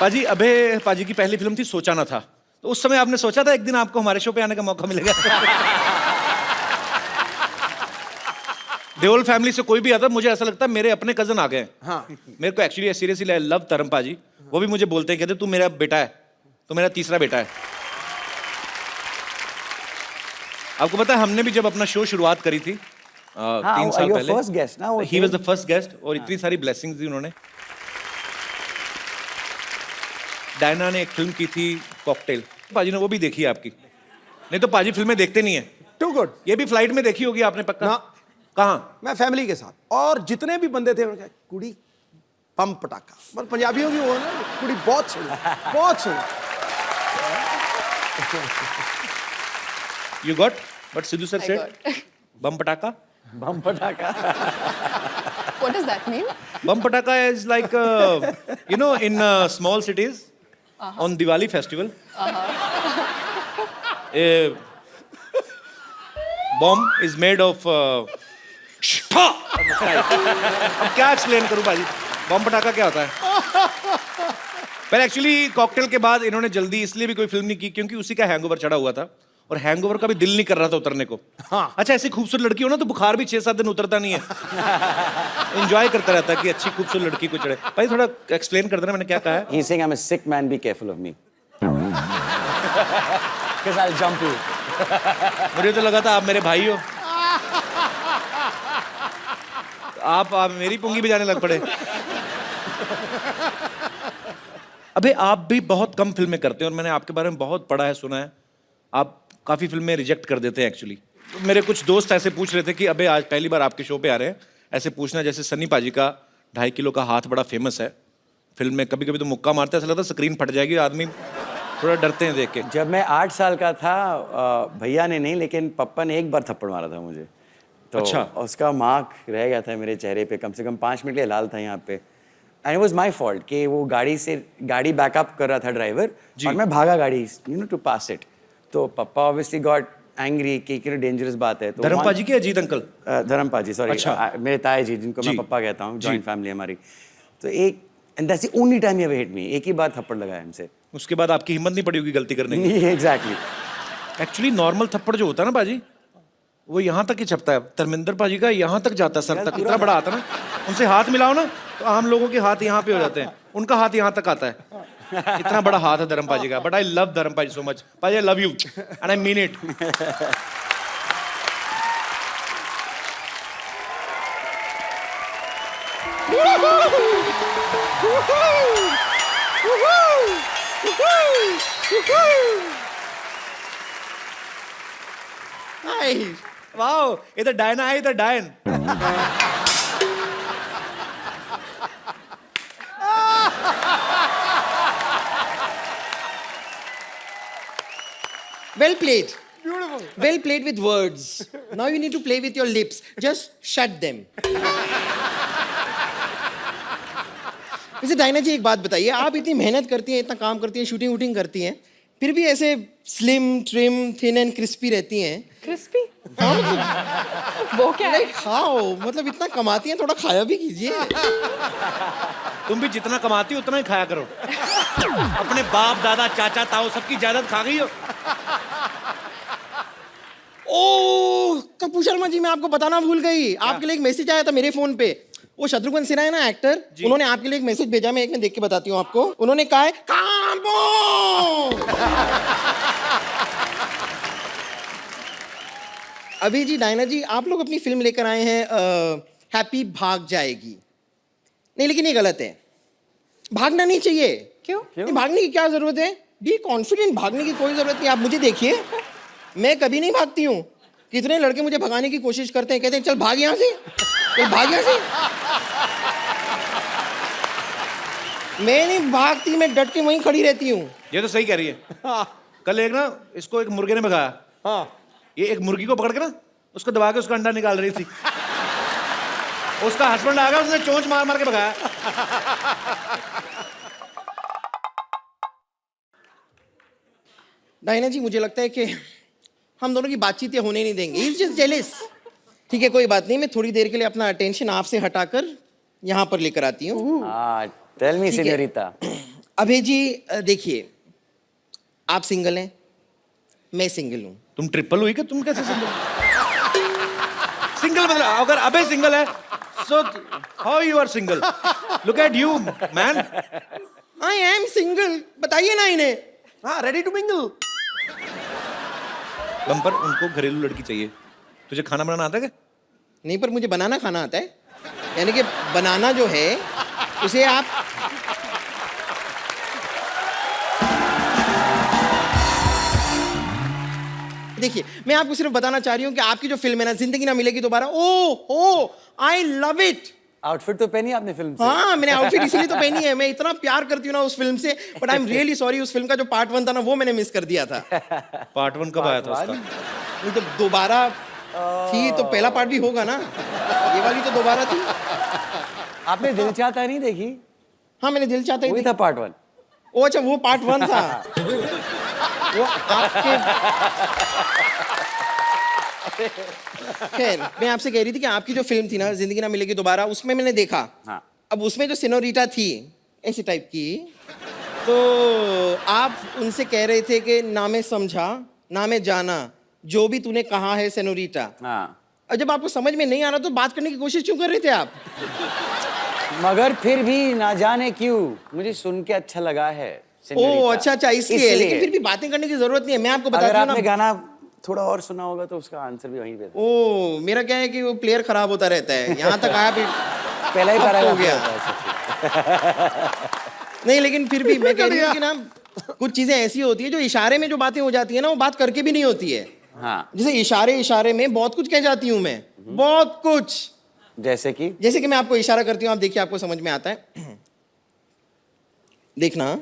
पाजी, अबे पाजी की पहली फिल्म थी सोचा ना था, तो उस समय आपने सोचा था एक दिन आपको हमारे शो पे आने का मौका मिलेगा? देओल फैमिली से कोई भी आता, मुझे ऐसा लगता है मेरे अपने कजन आ गए। हाँ। मेरे को एक्चुअली सीरियसली आई लव धर्म पाजी। वो भी मुझे बोलते हैं, कहते तू मेरा बेटा है, तू मेरा तीसरा बेटा है। आपको पता है हमने भी जब अपना शो शुरुआत करी थी 3 साल your पहले, first guest ना वो he was the first guest, और इतनी सारी ब्लेसिंग्स दी उन्होंने। डायना ने एक फिल्म की थी कॉकटेल, पाजी ने वो भी देखी है आपकी? नहीं तो पाजी फिल्में देखते नहीं है। Too good. ये भी फ्लाइट में देखी होगी आपने पक्का? ना। कहाँ? मैं फैमिली के साथ, और जितने भी बंदे थे उन्होंने कहा कुड़ी पम पटाखा, पर पंजाबियों की वो ना कुड़ी बहुत सुनी, बहुत सुनी। You got what Sidhu sir I said? got. Bum pataka? बम पटाखा। What does that mean? Bum pataka is like you know, in small cities on Diwali festival, a bomb is made of अब क्या explain करूं भाजी, बम पटाखा क्या होता है? पर एक्चुअली कॉकटेल के बाद इन्होंने जल्दी इसलिए भी कोई फिल्म नहीं की क्योंकि उसी का हैंगओवर चढ़ा हुआ था, और हैंगओवर का भी दिल नहीं कर रहा था उतरने को। हाँ। अच्छा, ऐसी खूबसूरत लड़की हो ना तो बुखार भी 6-7 दिन उतरता नहीं है। एंजॉय करता रहता है कि अच्छी खूबसूरत लड़की को चढ़े। भाई थोड़ा एक्सप्लेन कर देना मैंने क्या कहा है। He's saying I'm a sick man, be careful of me. Because I'll jump you. मुझे तो लगा था आप मेरे भाई हो, आप मेरी पुंगी भी जाने लग पड़े। अबे आप भी बहुत कम फिल्में करते हैं, और मैंने आपके बारे में बहुत पढ़ा है, सुना है, आप काफी फिल्में रिजेक्ट कर देते हैं एक्चुअली। मेरे कुछ दोस्त ऐसे पूछ रहे थे कि अबे आज पहली बार आपके शो पे आ रहे हैं, ऐसे पूछना जैसे सन्नी पाजी का 2.5 किलो का हाथ बड़ा फेमस है फिल्म में, कभी कभी तो मुक्का मारते हैं, ऐसा लगता है स्क्रीन फट जाएगी, आदमी थोड़ा डरते हैं देख के। जब मैं 8 साल का था, भैया ने नहीं लेकिन पप्पा ने एक बार थप्पड़ मारा था मुझे, तो अच्छा। उसका मार्क रह गया था मेरे चेहरे पे, कम से कम 5 मिनट के लिए लाल था यहाँ पे। And it was my fault कि वो गाड़ी बैकअप कर रहा था ड्राइवर, और मैं भागा गाड़ी टू पास इट, तो पप्पा ऑब्वियसली गॉट एंग्री कि डेंजरस बात है। तो धर्म पाजी के अजीत अंकल? धर्म पाजी, सॉरी, अच्छा। मेरे ताया जी जिनको मैं पप्पा कहता हूँ, जॉइंट फैमिली हमारी। तो and that's the only time he ever hit me, एक ही बार थप्पड़ लगाया हमसे। उसके बाद आपकी हिम्मत नहीं पड़ी होगी गलती करने की। एग्जैक्टली। एक्चुअली नॉर्मल थप्पड़ जो होता है ना पाजी, वो यहाँ तक ही छपता है। धर्मेंद्र पाजी का यहाँ तक जाता है, सर तक, इतना बड़ा आता है ना, उनसे हाथ मिलाओ ना तो आम लोगों के हाथ यहाँ पे हो जाते हैं, उनका हाथ यहाँ तक आता है। इतना बड़ा हाथ है धर्म पाजी का। बट आई लव धर्म पाजी सो मच। पाजी, आई love you and I mean it. Wow, इधर डायना है, इधर डायन। Well played, beautiful. Well played with words. Now you need to play with your lips. Just shut them. वैसे Diana जी एक बात बताइए, आप इतनी मेहनत करती हैं, इतना काम करती हैं, शूटिंग वूटिंग करती हैं, फिर भी ऐसे slim trim thin and crispy रहती हैं। क्रिस्पी हाँ मतलब वो क्या है? नहीं खाओ, मतलब इतना कमाती हैं, थोड़ा खाया भी कीजिए। तुम भी जितना कमाती हो उतना ही खाया करो। अपने बाप दादा चाचा ताऊ सबकी जायदाद खा गई हो। ओह कपूर शर्मा जी, मैं आपको बताना भूल गई, आपके लिए एक मैसेज आया था मेरे फोन पे। वो शत्रुघ्न सिन्हा है ना एक्टर, उन्होंने आपके लिए एक मैसेज भेजा, मैं एक में देख के बताती हूँ आपको। उन्होंने कहा है कांबो। अभी जी डायना जी, आप लोग अपनी फिल्म लेकर आए हैं हैप्पी भाग जाएगी। नहीं लेकिन ये गलत है, भागना नहीं चाहिए। क्यों? नहीं, भागने की क्या जरूरत है? बी कॉन्फिडेंट, भागने की कोई जरूरत नहीं। आप मुझे देखिए, मैं कभी नहीं भागती हूँ। कितने लड़के मुझे भगाने की कोशिश करते हैं, कहते हैं चल भाग यहाँ से, चल भाग यहाँ से। मैं नहीं भागती, मैं डट के वहीं खड़ी रहती हूँ। ये तो सही कह रही है। कल एक ना इसको एक मुर्गे ने भगाया। हाँ ये एक मुर्गी को पकड़ के ना उसको दबा के उसका अंडा निकाल रही थी। उसका हस्बैंड आ गया, उसने चोंच मार मार के भगाया। डायना जी, मुझे लगता है कि हम दोनों की बातचीत होने नहीं देंगे। He's just jealous। ठीक है, कोई बात नहीं, मैं थोड़ी देर के लिए अपना अटेंशन आपसे हटाकर यहाँ पर लेकर आती हूँ। टेल मी ठीक है। सिग्नोरिता। अभय जी देखिए, आप सिंगल हैं, मैं सिंगल हूँ। तुम ट्रिपल हुई कि तुम कैसे सिंगल? सिंगल मतलब अगर अबे सिंगल है, so how you are single? Look at you, man. I am single। बताइए ना इन्हें। हाँ, रेडी टू मिंगल। बम्पर, उनको घरेलू लड़की चाहिए। तुझे खाना बनाना आता है क्या? नहीं, पर मुझे बनाना खाना आता है। यानी कि बनाना जो है उसे आप देखिए, मैं आपको सिर्फ बताना चाह रही हूँ कि आपकी जो फिल्म है ना, जिंदगी ना मिलेगी दोबारा, ओ आई लव इट। आउटफिट तो पहनी आपने फिल्म से? हाँ, मैंने आउटफिट इसीलिए तो पहनी है। मैं इतना प्यार करती हूँ ना उस फिल्म से, but I am really sorry, उस फिल्म का जो पार्ट 1 था ना, वो मैंने मिस कर दिया था। पार्ट 1 कब आया था उसका? नहीं तो दोबारा थी तो पहला पार्ट भी होगा ना, ये वाली तो दोबारा थी। आपने दिल चाहता नहीं देखी? हाँ, मैंने दिल चाहता ही वही था पार्ट 1। ओ अच्छा, वो पार्ट 1 था। वो आपके खैर, मैं आपसे कह रही थी कि आपकी जो फिल्म थी ना, जिंदगी ना मिलेगी दोबारा, उसमें मैंने देखा। हाँ। अब उसमें जो सिनोरिटा थी ऐसी टाइप की, तो आप उनसे कह रहे थे कि ना मैं समझा ना मैं जाना, जो भी तूने कहा है सिनोरिटा। हाँ। और जब आपको समझ में नहीं आ रहा तो बात करने की कोशिश क्यों कर रहे थे आप? मगर फिर भी ना जाने क्यों मुझे सुन के अच्छा लगा है। ओ अच्छा, इसलिए। लेकिन फिर भी बातें करने की जरूरत नहीं है, मैं आपको बता अगर दूं ना। आपने गाना थोड़ा और सुना होगा तो उसका आंसर भी वहीं पे था। ओ, मेरा क्या है कि वो प्लेयर खराब होता रहता है, यहाँ तक आया फिर पहला ही अब पैराग्राफ हो गया। नहीं लेकिन फिर भी मैं कह रही हूँ कि ना, कुछ चीजें ऐसी होती है जो इशारे में जो बातें हो जाती है ना, वो बात करके भी नहीं होती है। हाँ। जैसे इशारे में बहुत कुछ कह जाती हूँ मैं, बहुत कुछ। जैसे कि मैं आपको इशारा करती हूँ, आप देखिए आपको समझ में आता है। देखना।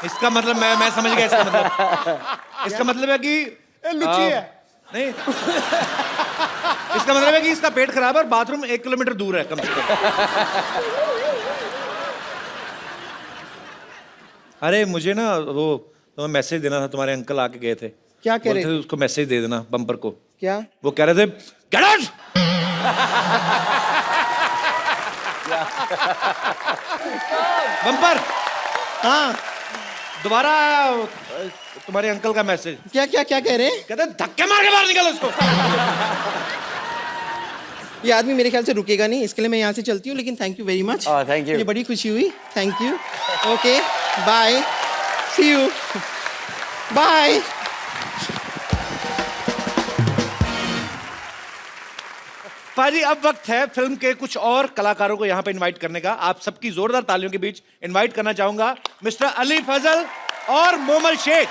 इसका मतलब मैं समझ गया। इसका मतलब है कि लुच्ची है। नहीं, इसका मतलब है कि इसका पेट खराब है और बाथरूम 1 किलोमीटर दूर है कम से कम। अरे मुझे ना वो तुम्हें मैसेज देना था, तुम्हारे अंकल आके गए थे। क्या कह रहे थे? उसको मैसेज दे देना बम्पर को। क्या? वो कह रहे थे गेट आउट। बम्पर, हाँ दोबारा तुम्हारे अंकल का मैसेज। क्या क्या क्या कह रहे हैं? कहते हैं धक्के मार के बाहर निकलो उसको। ये आदमी मेरे ख्याल से रुकेगा नहीं, इसके लिए मैं यहाँ से चलती हूँ। लेकिन thank you very much. Thank you. मुझे बड़ी खुशी हुई। Thank you. Okay bye, see you, bye. पाजी, अब वक्त है फिल्म के कुछ और कलाकारों को यहाँ पे इनवाइट करने का। आप सबकी जोरदार तालियों के बीच इनवाइट करना चाहूंगा मिस्टर अली फजल और मोमल शेख।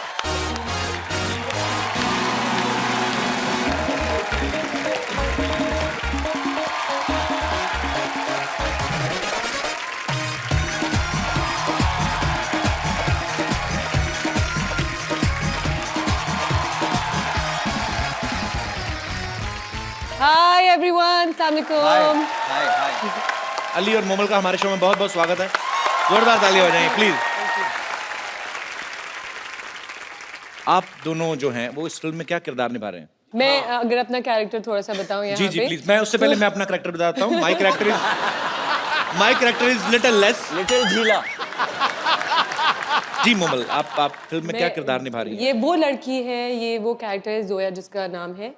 अस्सलाम वालेकुम। अली और मोमल का हमारे शो में बहुत बहुत स्वागत है। जोरदार तालियां हो जाएं प्लीज। आप दोनों जो हैं वो इस फिल्म में क्या किरदार निभा रहे हैं? मैं अगर अपना कैरेक्टर थोड़ा सा बताऊं यहाँ जी जी पे, प्लीज। मैं उससे पहले मैं अपना कैरेक्टर बताता हूँ। My character is little less. Little झीला। जी मोमल, आप फिल्म में क्या किरदार निभा रही हैं? ये वो लड़की है, ये वो कैरेक्टर है जोया जिसका नाम है,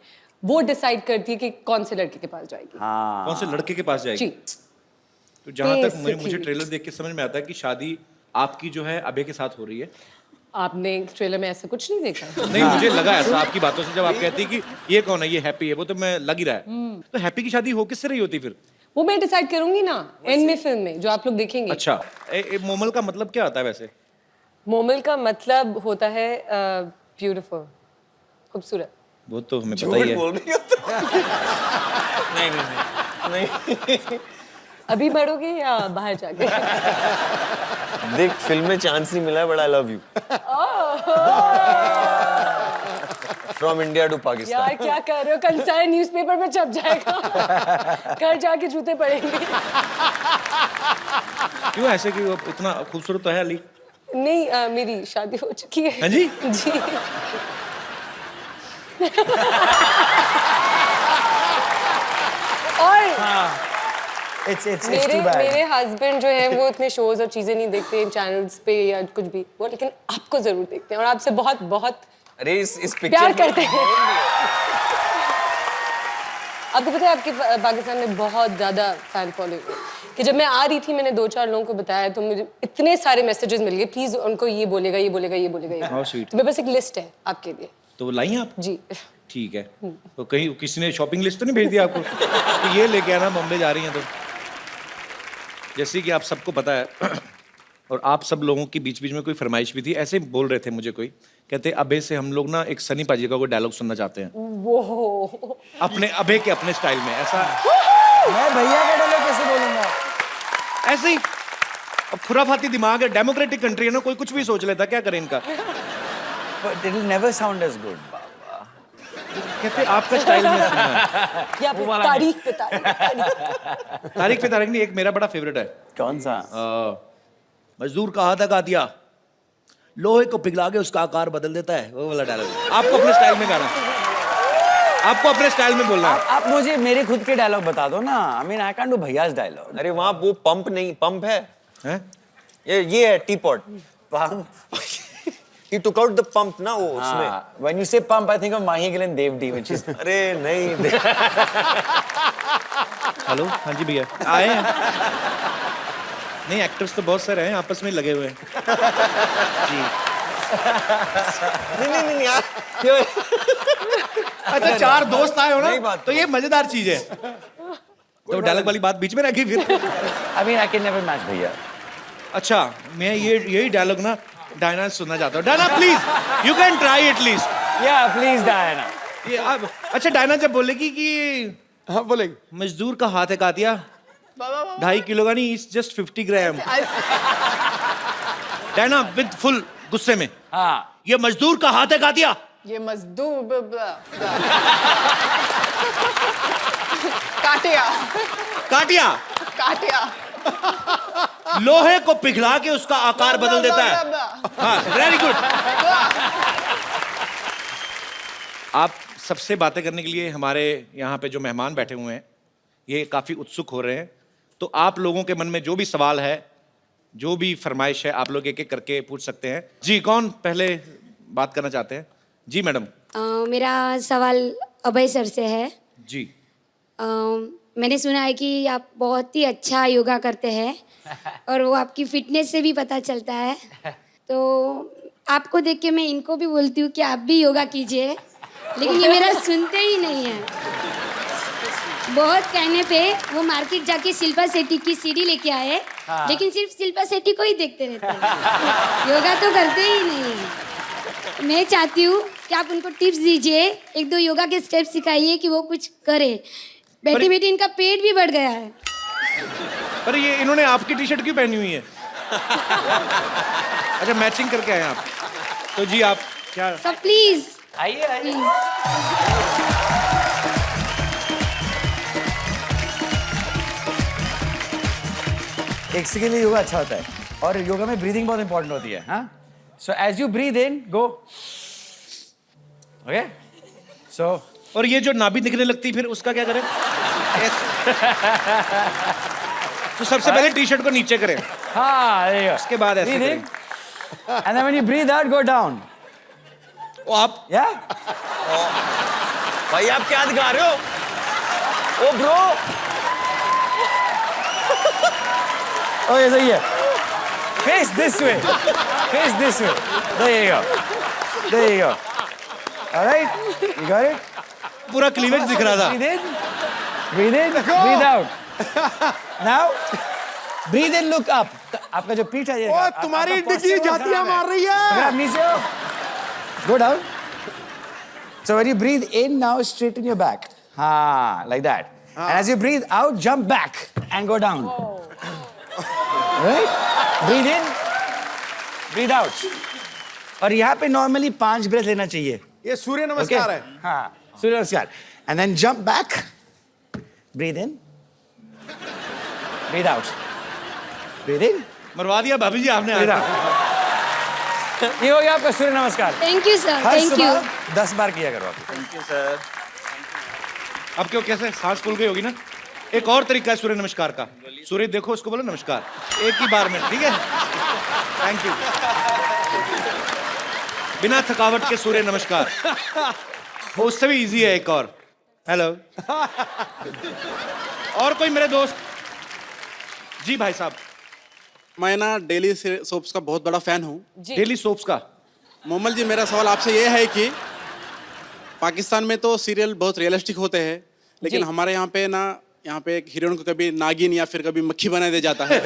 वो डिसाइड करती है कि कौन से लड़के के पास जाएगी। कौन से लड़के के पास जाएगी? जी। तो जहाँ तक Basically. मुझे ट्रेलर देख के समझ में आता है कि शादी आपकी जो है अभय के साथ हो रही है। आपने ट्रेलर में ऐसा कुछ नहीं देखा? नहीं, मुझे लगा ऐसा आपकी बातों से, जब आप कहती कि ये कौन है, ये हैप्पी है, वो तो मैं लग ही रहा है। तो हैप्पी की शादी हो किससे रही होती फिर? वो मैं डिसाइड करूंगी ना एंड में फिल्म में, जो आप लोग देखेंगे। अच्छा, मोमल का मतलब क्या होता है वैसे? मोमल का मतलब होता है ब्यूटीफुल, खूबसूरत। वो तो हमें पता ही है। बोल रही हो नहीं। अभी बढ़ोगे या बाहर जाके? देख फिल्म में चांस नहीं मिला, but I love you. From India to Pakistan. यार क्या कर रहे हो, कल सारे न्यूज़पेपर में छप जाएगा। घर जाके जूते पड़ेंगे। क्यों ऐसे कि वो इतना खूबसूरत तो है अली? नहीं मेरी शादी हो चुकी है। हाँ जी? जी। और मेरे हस्बैंड जो है वो इतने शोज और चीजें नहीं देखते चैनल्स पे या कुछ भी, वो लेकिन आपको जरूर देखते हैं और आपसे बहुत बहुत अरे इस प्यार पिक्चर करते हैं। आपको पता है आपके पाकिस्तान में बहुत ज्यादा फैन फॉलोइंग है कि जब मैं आ रही थी मैंने 2-4 लोगों को बताया तो मुझे इतने सारे मैसेजेस मिल गए, प्लीज उनको ये बोलेगा ये बोलेगा ये बोलेगा How ये। sweet. तो मेरे पास एक लिस्ट है आपके लिए। तो वो लाई हैं आप? जी। ठीक है। तो कहीं किसी ने शॉपिंग लिस्ट तो नहीं भेज दिया आपको कि ये लेके आना, बॉम्बे जा रही हैं? तो जैसे कि आप सबको पता है और आप सब लोगों के बीच बीच में कोई फरमाइश भी थी, ऐसे बोल रहे थे मुझे कोई, कहते अभय से हम लोग ना एक सनी पाजी का कोई डायलॉग सुनना चाहते हैं वो अपने अभय के अपने स्टाइल में। ऐसा मैं भैया का डायलॉग कैसे बोलूंगा? ऐसे ही अब खुराफाती दिमाग है, डेमोक्रेटिक कंट्री है ना, कोई कुछ भी सोच लेता, क्या करें इनका। But it will never sound as good, बाबा। कहते आपका स्टाइल में सुनना है। या फिर तारीख पे तारीख। तारीख पे तारीख नहीं, एक मेरा बड़ा फेवरेट है। कौन सा? मजदूर कहा था का दिया, लोहे को पिघला के उसका आकार बदल देता है, वो वाला डायलॉग। आपको अपने स्टाइल में गाना, आपको अपने स्टाइल में बोलना है। आप मुझे मेरे खुद के डायलॉग बता दो ना। I mean I can do भैयास डायलॉग। अरे वहाँ वो पंप नहीं, पंप है, हैं? ये है T pot. He took out the pump ना वो उसमें। When you say pump, I think of Mahi Gill and Dev D, which is अरे नहीं। हेलो, हाँ जी भैया आए हैं। नहीं, एक्टर्स तो बहुत सारे हैं, आपस में लगे हुए हैं जी। नहीं यार। अच्छा, 4 दोस्त आए हो नहीं ना, बात तो ये मजेदार चीज है। तो डायलॉग वाली बात बीच में रखी फिर। I mean I can never match भैया। अच्छा, मैं यही डायलॉग ना डायना से सुनना चाहता हूँ। Diana please, you can try at least. Yeah, please Diana। ये अब अच्छा, डायना जब बोलेगी कि हाँ बोलेंगे। मजदूर का हाथ है कातिया, 2.5 किलो का नहीं, it's just 50 gram. Diana with full गुस्से में, हाँ। ये मजदूर का हाथ है कातिया। ये मजदूर काटिया काटिया काटिया लोहे को पिघला के उसका आकार बदल देता है। हाँ, वेरी गुड। आप सबसे बातें करने के लिए हमारे यहाँ पे जो मेहमान बैठे हुए हैं ये काफी उत्सुक हो रहे हैं, तो आप लोगों के मन में जो भी सवाल है, जो भी फरमाइश है, आप लोग एक एक करके पूछ सकते हैं। जी, कौन पहले बात करना चाहते हैं? जी मैडम। मेरा सवाल अभय सर से है। जी। मैंने सुना है कि आप बहुत ही अच्छा योगा करते हैं और वो आपकी फिटनेस से भी पता चलता है, तो आपको देख के मैं इनको भी बोलती हूँ कि आप भी योगा कीजिए, लेकिन ये मेरा सुनते ही नहीं है। बहुत कहने पे वो मार्केट जाके शिल्पा शेट्टी की सीडी लेके आए, लेकिन सिर्फ शिल्पा शेट्टी को ही देखते रहते हैं, योगा तो करते ही नहीं है। मैं चाहती हूँ कि आप उनको टिप्स दीजिए, 1-2 योगा के स्टेप सिखाइए कि वो कुछ करे। बैठी बैठी इनका पेट भी बढ़ गया है। पर ये इन्होंने आपकी टी शर्ट क्यों पहनी हुई है? अच्छा, मैचिंग करके आए आप। तो जी आप क्या? सब प्लीज आइए। इसके लिए योगा अच्छा होता है और योगा में ब्रीदिंग बहुत इंपॉर्टेंट होती है हाँ so as you breathe in go okay so और ये जो नाभि दिखने लगती फिर उसका क्या करें? तो सबसे पहले टी शर्ट को नीचे करें, हाँ उसके बाद ऐसे breathe in करें। and then when you breathe out go down वो आप yeah भाई आप क्या दिखा रहे हो? ओ ब्रो ओके सही है face this way there you go all right you got it पूरा क्लीवेज दिख रहा था। breathe in breathe out now breathe in look up आपका जो पीठ है ये ओ तुम्हारी डिग्गी जातियां मार रही है नीचे हो go down so when you breathe in now straighten your back हाँ like that and as you breathe out jump back and go down right breathe in breathe out और यहाँ पे normally 5 ब्रेथ लेना चाहिए ये सूर्य नमस्कार है हाँ सूर्य नमस्कार and then jump back breathe in breathe out breathe in मरवा दिया भाभी जी आपने। breathe out ये हो गया आपका सूर्य नमस्कार thank you sir, her thank you. सुबह 10 बार किया करो आप थैंक यू सर। अब क्यों कैसे सांस फूल गई होगी ना? एक और तरीका है सूर्य नमस्कार का। सूर्य देखो उसको बोलो नमस्कार एक ही बार में, ठीक है? Thank you. बिना थकावट के सूर्य नमस्कार, वो उससे भी इजी है। एक और हेलो और कोई मेरे दोस्त जी? भाई साहब मैं ना डेली सोप्स का बहुत बड़ा फैन हूँ। डेली सोप्स का? मोमल जी मेरा सवाल आपसे ये है कि पाकिस्तान में तो सीरियल बहुत रियलिस्टिक होते हैं लेकिन हमारे यहाँ पे एक हीरोइन को कभी नागिन या फिर कभी मक्खी बना दिया जाता है।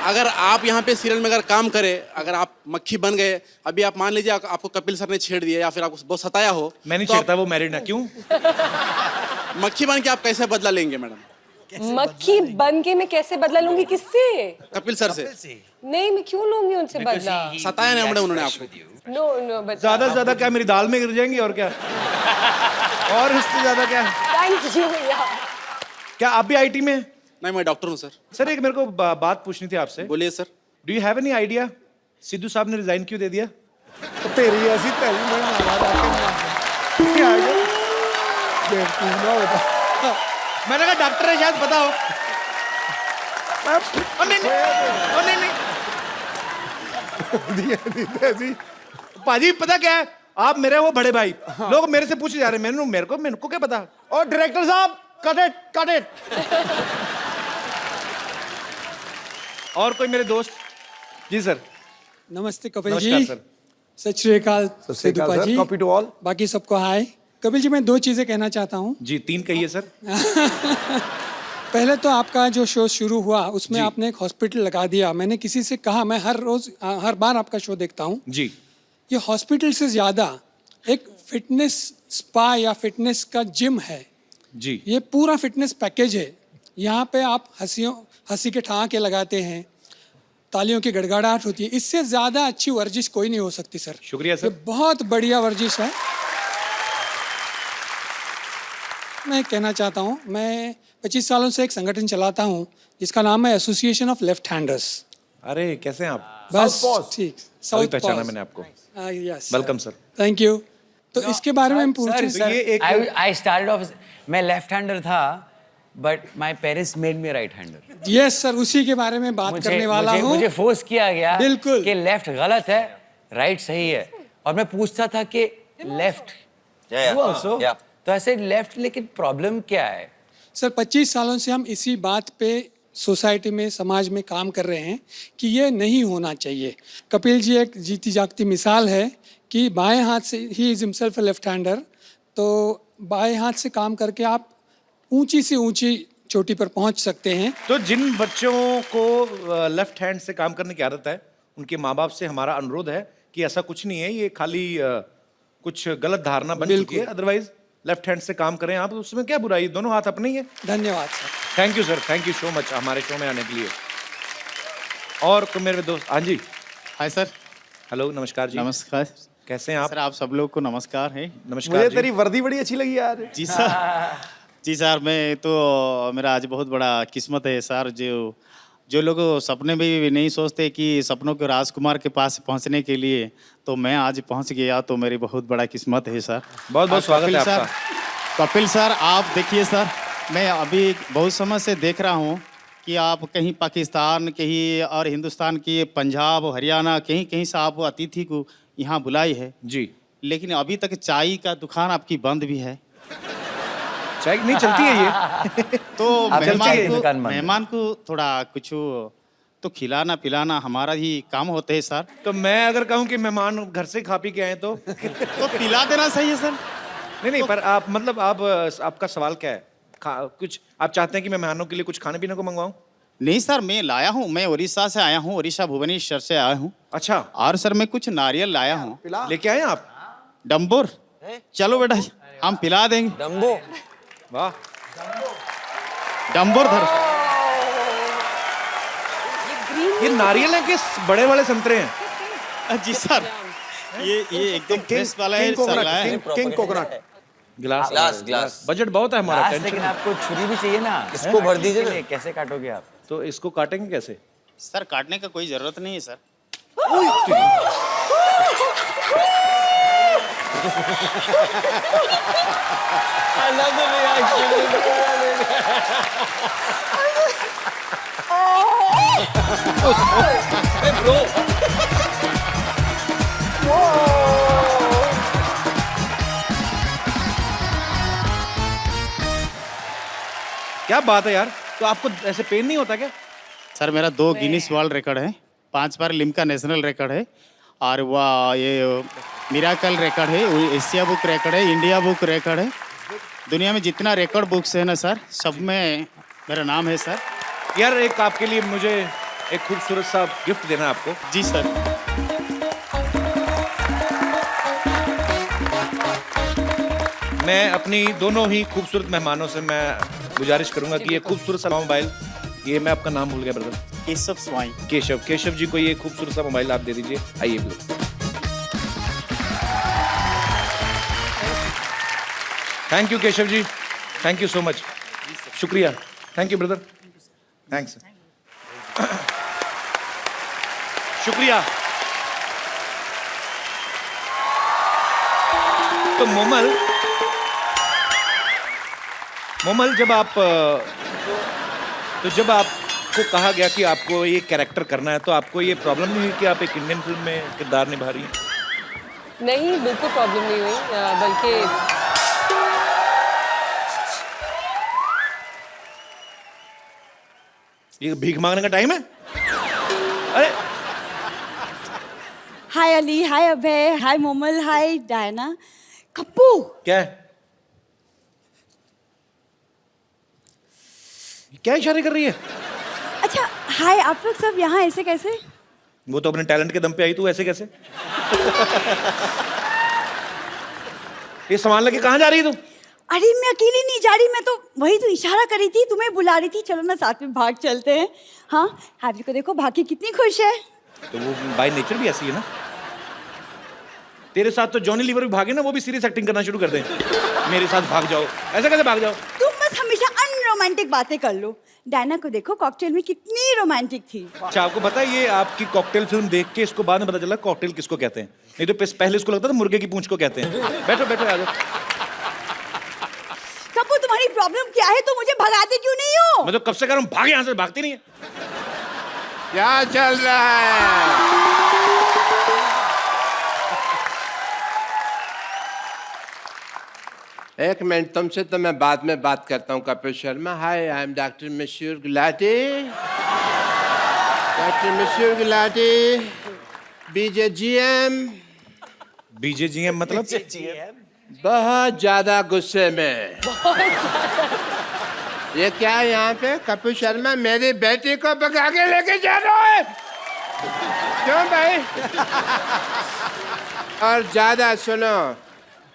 अगर आप यहाँ पे सीरियल में अगर काम करें, अगर आप मक्खी बन गए, अभी आप मान लीजिए आपको कपिल सर ने छेड़ दिया या फिर आपको बहुत सताया हो, मैं नहीं तो छेड़ता, वो मैरिड है। क्यों? मक्खी बन के आप कैसे बदला लेंगे मैडम? मक्खी बन के मैं कैसे बदला लूंगी? किससे? कपिल सर से। नहीं, मैं क्यों लूंगी उनसे बदला? सताया नहीं मैडम उन्होंने आपको? नो बट ज्यादा से ज्यादा क्या मेरी दाल में गिर जाएंगी और क्या? और इससे ज्यादा क्या? थैंक यू यार। क्या आप भी आईटी में? नहीं, मैं डॉक्टर हूँ सर। सर एक मेरे को बात पूछनी थी आपसे। बोलिए sir. Do you have any idea Sidhu साहब ने रिजाइन क्यों दे दिया? तेरी ऐसी तैली में मैंने कहा डॉक्टर है शायद पता हो। नहीं पाजी पता क्या है, आप मेरे वो बड़े भाई, लोग मेरे से पूछे जा रहे हैं, मेरे को क्या पता। और डायरेक्टर साहब कट इट और कोई मेरे दोस्त जी? सर नमस्ते कपिल नमस्कार जी। सर। सत श्री अकाल सिद्धूपा जी। Copy to all. बाकी सबको हाय। कपिल जी मैं 2 चीजें कहना चाहता हूँ। जी 3 कहिए सर। पहले तो आपका जो शो शुरू हुआ उसमें आपने एक हॉस्पिटल लगा दिया। मैंने किसी से कहा, मैं हर बार आपका शो देखता हूँ जी। ये हॉस्पिटल से ज्यादा एक फिटनेस स्पा या फिटनेस का जिम है जी। ये पूरा फिटनेस पैकेज है। यहाँ पे आप हंसी के ठहाके लगाते हैं, तालियों की गड़गड़ाहट होती है। इससे ज्यादा अच्छी वर्जिश कोई नहीं हो सकती सर। शुक्रिया सर। ये बहुत बढ़िया वर्जिश है। मैं कहना चाहता हूँ, मैं 25 सालों से एक संगठन चलाता हूँ जिसका नाम है एसोसिएशन ऑफ लेफ्ट हैंडर्स। अरे कैसे हैं आप? बस ठीक, अभी पहचाना मैंने आपको। Yes welcome sir. Thank you. तो इसके बारे में पूछूं? आई स्टार्टेड ऑफ मैं लेफ्ट हैंडर था but my parents made me right hander. Yes sir, उसी के बारे में बात करने वाला हूँ। मुझे फोर्स किया गया बिल्कुल कि लेफ्ट गलत है, राइट सही है, और मैं पूछता था कि लेफ्ट आल्सो तो ऐसे लेफ्ट, लेकिन प्रॉब्लम क्या है? सर 25 सालों से हम इसी बात पे सोसाइटी में, समाज में काम कर रहे हैं कि ये नहीं होना चाहिए। कपिल जी एक जीती जागती मिसाल है कि बाएं हाथ से, he is himself a left hander, तो बाएं हाथ से काम करके आप ऊंची से ऊंची चोटी पर पहुंच सकते हैं। तो जिन बच्चों को लेफ्ट हैंड से काम करने की आदत है, उनके माँ बाप से हमारा अनुरोध है कि ऐसा कुछ नहीं है, ये खाली कुछ गलत धारणा बन चुकी है। अदरवाइज लेफ्ट हैंड से काम करें आप, उसमें क्या बुराई, दोनों हाथ अपने ही है। धन्यवाद sir. Thank you sir, thank you so much हमारे शो में आने के लिए। और मेरे दोस्त, हाँ जी। Hi sir. हेलो, नमस्कार जी। नमस्कार। कैसे हैं आप? सर आप सब लोग को नमस्कार है। नमस्कार। मुझे तेरी वर्दी बड़ी अच्छी लगी यार। जी सर। जी सर, मैं तो मेरा आज बहुत बड़ा किस्मत है सर, जो लोग सपने में भी नहीं सोचते कि सपनों के राजकुमार के पास पहुंचने के लिए, तो मैं आज पहुंच गया, तो मेरी बहुत बड़ा किस्मत है सर। बहुत बहुत स्वागत है कपिल सर, आपका। कपिल सर आप देखिए सर, मैं अभी बहुत समय से देख रहा हूँ कि आप कहीं पाकिस्तान, कहीं और हिंदुस्तान की पंजाब, हरियाणा, कहीं कहीं से आप अतिथि को यहाँ बुलाई है जी, लेकिन अभी तक चाय का दुकान आपकी बंद भी है। चाय नहीं चलती है ये। तो आप चाय की दुकान बंद है। मेहमान को थोड़ा कुछ तो खिलाना पिलाना हमारा ही काम होते है सर। तो मैं अगर कहूँ कि मेहमान घर से खा पी के आए तो तो पिला देना सही है सर। नहीं, पर आप मतलब आपका सवाल क्या है? कुछ आप चाहते हैं कि मैं मेहमानों के लिए कुछ खाने पीने को मंगवाऊं? नहीं सर, मैं लाया हूँ, मैं उड़ीसा से आया हूँ, उड़ीसा भुवनेश्वर से आया हूँ। अच्छा, और सर मैं कुछ नारियल लाया हूँ। लेके आए आप? डम्बोर, चलो बेटा हम पिला देंगे। डम्बो, वाह, डम्बोर धर। ये नारियल है कि बड़े वाले संतरे हैं? जी सर, ये एकदम फ्रेश वाला है सर, लाया है। King coconut. गिलास ग्लास। बजट बहुत है हमारा। ग्लास, टेंशन लेकिन है। आपको छुरी भी चाहिए ना, इसको भर दीजिए ना। कैसे काटोगे आप? तो इसको काटेंगे कैसे? सर काटने का कोई जरूरत नहीं है sir. I love the reaction. क्या बात है यार, तो आपको ऐसे पेन नहीं होता क्या? सर मेरा 2 गिनीज वर्ल्ड रिकॉर्ड है, 5 बार लिम्का नेशनल रिकॉर्ड है, और वह ये मिराकल रिकॉर्ड है, एशिया बुक रिकॉर्ड है, इंडिया बुक रिकॉर्ड है। दुनिया में जितना रिकॉर्ड बुक्स है ना सर, सब में मेरा नाम है सर। यार एक आपके लिए मुझे एक खूबसूरत सा गिफ्ट देना है आपको। जी सर। मैं अपनी दोनों ही खूबसूरत मेहमानों से मैं गुजारिश करूंगा कि ये खूबसूरत सा मोबाइल, ये मैं आपका नाम भूल गया ब्रदर, केशव स्वाई। केशव जी को ये खूबसूरत सा मोबाइल आप दे दीजिए। आइए brother. Thank you Keshav ji, thank you so much, शुक्रिया, थैंक यू ब्रदर, थैंक्स, शुक्रिया। तो मोमल जब आपको कहा गया कि आपको ये कैरेक्टर करना है, तो आपको ये प्रॉब्लम नहीं हुई कि आप एक इंडियन फिल्म में किरदार निभा रही हैं? नहीं, बिल्कुल प्रॉब्लम नहीं हुई, बल्कि ये भीख मांगने का टाइम है? अरे हाय अली, हाय अभय, हाय मोमल, हाय डायना। कप्पू, क्या है? क्या इशारे कर रही है? अच्छा हाय, आप लोग सब यहाँ ऐसे कैसे? वो तो अपने टैलेंट के दम पे आई, तू ऐसे कैसे? ये सामान लेके कहाँ जा रही है तू? अरे मैं अकेली नहीं जा रही, मैं तो वही तो इशारा कर रही थी, तुम्हें बुला रही थी, चलो ना साथ में भाग चलते हैं। हाँ, हैप्पी को देखो, भागी कितनी खुश है। तो वो बाय नेचर भी ऐसी है ना। तेरे साथ तो जॉनी लीवर भी भागे ना, वो भी सीरियस एक्टिंग करना शुरू कर दें। मेरे साथ भाग जाओ, ऐसे कैसे भाग जाओ? तुम बस हमेशा अनरोमांटिक बातें कर लो। डायना को देखो, कॉकटेल में कितनी रोमांटिक थी। अच्छा, आपको पता है ये आपकी कॉकटेल फिल्म देख के इसको बाद में पता चला कॉकटेल किसको कहते हैं। नहीं तो पहले इसको लगता था मुर्गे की पूंछ को कहते हैं। बैठो बैठो, आ जाओ। कप्पू तुम्हारी प्रॉब्लम क्या है, तो मुझे भगाते क्यों नहीं हो? मैं तो कब से कह रहा हूँ भाग यहाँ से, भागती नहीं है। क्या चल रहा है? एक मिनट, तुमसे तो मैं बाद में बात करता हूँ कपिल शर्मा। हाय, आई एम डॉक्टर मशहूर गुलाटी, डॉक्टर मशहूर गुलाटी, बीजेजीएम मतलब? बहुत ज्यादा गुस्से में। ये क्या है यहाँ पे? कपिल शर्मा मेरी बेटी को भगा के लेके जा रहा है, क्यों भाई? और ज्यादा सुनो,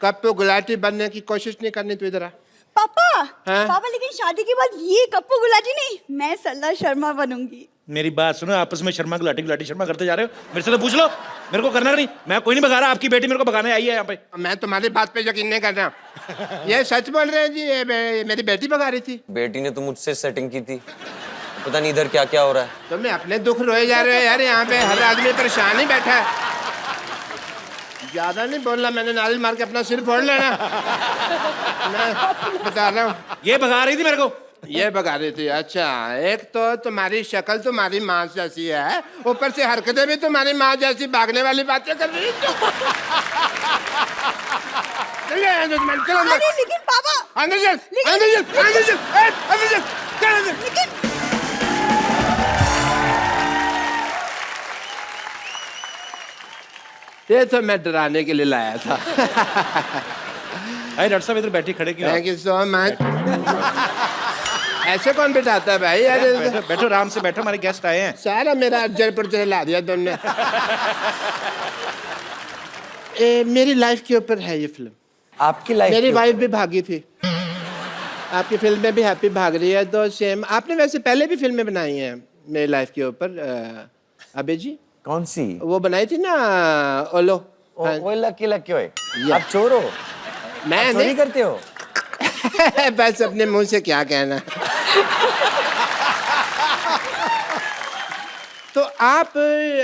कप्पू गुलाटी बनने की कोशिश नहीं करनी। तू इधर आ। पापा, हाँ? पापा लेकिन शादी के बाद ये कप्पू गुलाटी नहीं, मैं सरला शर्मा बनूंगी। मेरी बात सुनो, आपस में शर्मा गुलाटी शर्मा करते जा रहे हो। मेरे से तो पूछ लो, मेरे को करना नहीं। मैं कोई नहीं भगा रहा, आपकी बेटी मेरे को भगाने आई है यहाँ पे। मैं तुम्हारी बात पे यकीन नहीं कर रहा। ये सच बोल रहे हैं जी, ये मेरी बेटी भगा रही थी। बेटी ने तो मुझसे सेटिंग की थी, पता नहीं इधर क्या क्या हो रहा है। तो मैं अपने दुख रोए जा रहे हो यार, यहाँ पे हर आदमी परेशान ही बैठा है। ज्यादा नहीं बोलना, मैंने नारियल मार के अपना सिर फोड़ लेना। मैं बता रहा हूँ। ये भगा रही थी मेरे को। ये भगा रही थी, अच्छा। एक तो तुम्हारी शक्ल तुम्हारी माँ जैसी है, ऊपर से हरकतें भी तुम्हारी माँ जैसी, भागने वाली बातें कर रही है। अरे लेकिन पापा, अंदर चल, अंदर चल, अंदर चल, अंदर चल, चल अंदर। ये तो मैं डराने के लिए लाया था। अरे डॉक्टर साहब इधर बैठी खड़े क्यों? Thank you so much. ऐसे कौन बिठाता है भाई? यार बैठो बैठो, आराम से बैठो, हमारे गेस्ट आए हैं। सारा मेरा जयपुर से ला दिया तुमने। मेरी लाइफ के ऊपर है ये फिल्म। आपकी लाइफ? मेरी वाइफ भी भागी थी, आपकी फिल्म में भी हैप्पी भाग रही है, तो सेम। आपने वैसे पहले भी फिल्में बनाई हैं मेरी लाइफ के ऊपर, अबे जी। कौन सी? वो बनाई थी ना, ओलो। वो लकी लकी ओए। आप चोर हो? मैं चोरी करते हो? बस अपने मुंह से क्या कहना। तो आप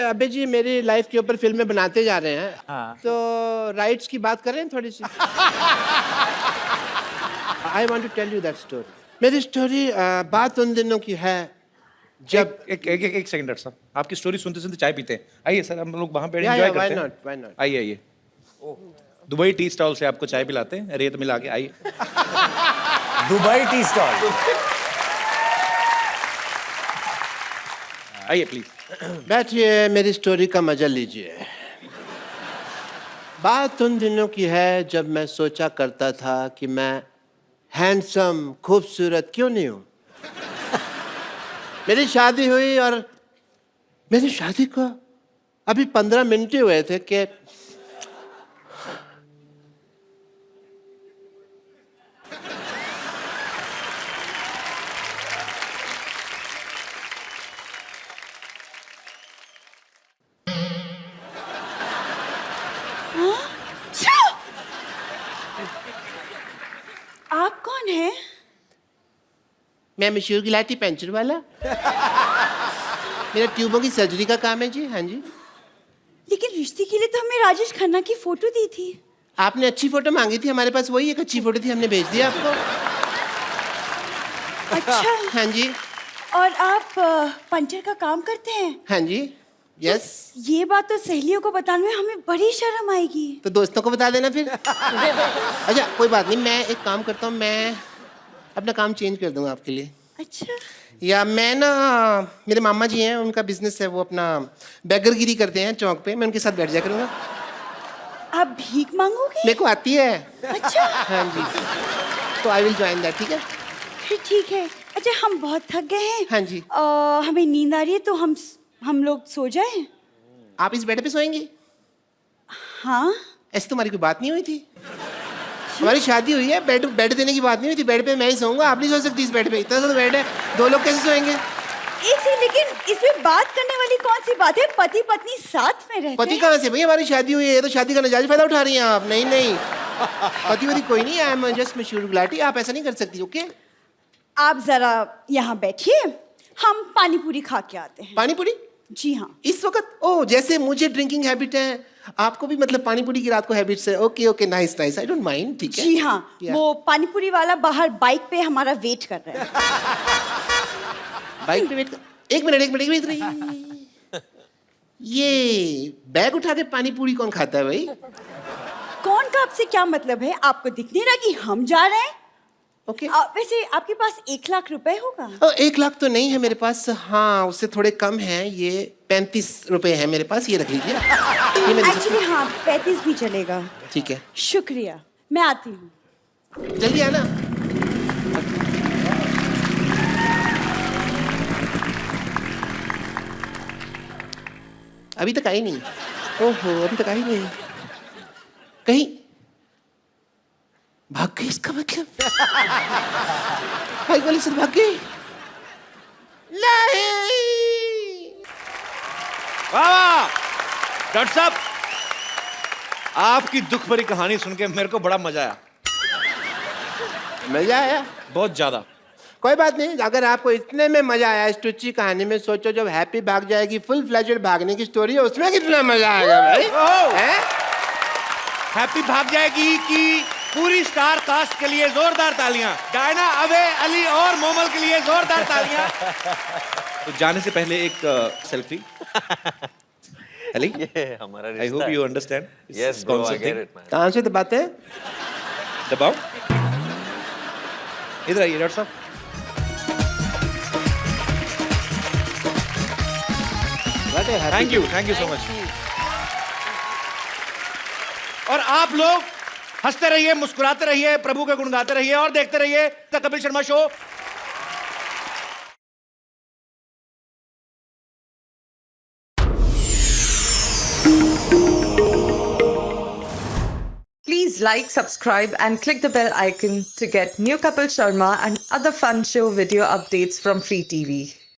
अबे जी मेरी लाइफ के ऊपर फिल्में बनाते जा रहे हैं। हाँ। तो राइट्स की बात करें थोड़ी सी। I want to tell you that story. मेरी स्टोरी बात उन दिनों की है जब एक सेकंड डॉक्टर साहब, आपकी स्टोरी सुनते सुनते चाय पीते हैं। आइए सर, हम लोग वहां पे Yeah, एंजॉय yeah, why करते हैं। not, why not? आइए आइए, दुबई टी स्टॉल से आपको चाय पिलाते हैं, रेत मिला के। आइए। Dubai tea stall. आइए प्लीज। बैठिए, मेरी स्टोरी का मजा लीजिए। बात उन दिनों की है जब मैं सोचा करता था कि मैं हैंडसम, खूबसूरत क्यों नहीं हूं। मेरी शादी हुई और मेरी शादी को अभी 15 मिनट ही हुए थे कि आप कौन हैं? मैं मशहूर गिलाटी पेंचर वाला। मेरा ट्यूबों की सर्जरी का काम है जी। हाँ जी। लेकिन रिश्ते के लिए तो हमें राजेश खन्ना की फोटो दी थी। आपने अच्छी फोटो मांगी थी, हमारे पास वही एक अच्छी फोटो थी, हमने भेज दिया आपको। अच्छा। हाँ जी। और आप पंचर का काम करते हैं? हाँ जी। यस। ये बात तो सहेलियों को बताने में हमें बड़ी शर्म आएगी। तो दोस्तों को बता देना फिर। अच्छा कोई बात नहीं, मैं एक काम करता हूँ, मैं अपना काम चेंज कर दूंगा आपके लिए। अच्छा। या मैं ना, मेरे मामा जी हैं, उनका बिजनेस है, वो अपना बैगरगिरी करते हैं चौक पे, मैं उनके साथ बैठ जाया करूँगा। आप भीख मांगोगे? मेरे को आती है। अच्छा। हाँ जी। तो आई विल ज्वाइन दैट, ठीक है? फिर ठीक है। अच्छा हम बहुत थक गए हैं। हाँ जी। हमें नींद आ रही है, तो हम लोग सो जाएं? आप इस बेड पे सोएंगे? हाँ। ऐसे तुम्हारी कोई बात नहीं हुई थी? हमारी शादी हुई है, बेड देने की बात नहीं हुई थी। बेड पे मैं ही सोऊंगा, आप नहीं सो सकती इस बेड पे। इतना सा बेड है, 2 लोग कैसे सोएंगे? एक से, लेकिन इसमें बात करने वाली कौन सी बात है? पति पत्नी साथ में रहते पति हैं। कहाँ से भाई? हमारी शादी हुई है, तो शादी का नजायज फायदा उठा रही हैं आप। नहीं नहीं, पति वति कोई नहीं है। आई एम जस्ट मशहूर गुलाटी, आप ऐसा नहीं कर सकती। ओके आप जरा यहाँ बैठिए, हम पानी पूरी खा के आते हैं। पानी पूरी? जी हाँ। इस वक्त? ओ, जैसे मुझे ड्रिंकिंग हैबिट है, आपको भी मतलब पानी पूरी की रात को हैबिट्स है। Okay okay, nice nice, I don't mind. ठीक है जी हाँ। Yeah. वो पानी पूरी वाला बाहर बाइक पे हमारा वेट कर रहा है। बाइक पे वेट कर। एक मिनट रही। ये बैग उठा के पानी पूरी कौन खाता है भाई? कौन का आपसे क्या मतलब है? आपको दिख नहीं रहा कि हम जा रहे हैं? ओके। वैसे आपके पास 1 लाख रुपए होगा? 1 लाख तो नहीं है मेरे पास, हाँ उससे थोड़े कम है। ये 35 रुपए है मेरे पास, ये रख लीजिए। ये मैं दे सकती एक्चुअली हाँ, 35 भी चलेगा। हूँ। ठीक है, शुक्रिया, मैं आती हूँ। जल्दी आना। अभी तक आई नहीं। ओहो, अभी तक आई नहीं। कहीं भाग गई इसका मतलब? बाइक वाली से भाग गई? नहीं। वाह डॉक्टर साहब, आपकी दुख भरी कहानी सुन के मेरे को बड़ा मजा आया। मजा आया? बहुत ज्यादा। कोई बात नहीं, अगर आपको इतने में मजा आया इस टुच्ची कहानी में, सोचो जब हैप्पी भाग जाएगी, फुल फ्लेजेड भागने की स्टोरी है, उसमें कितना मजा आएगा भाई। हैं? हैप्पी भाग जाएगी कि पूरी स्टार कास्ट के लिए जोरदार तालियां, डायना, अवे, अली और मोमल के लिए जोरदार तालियां। तो जाने से पहले एक सेल्फी। अली, ये हमारा I hope you understand. Yes bro, I get it man. कहाँ से दबाते हैं? दबाओ, इधर आइए डॉक्टर साहब। Thank you so much. और आप लोग हंसते रहिए, मुस्कुराते रहिए, प्रभु के गुण गाते रहिए और देखते रहिए the Kapil Sharma show. Please like, subscribe and click the bell icon to get new Kapil Sharma and other fun show video updates from Free TV.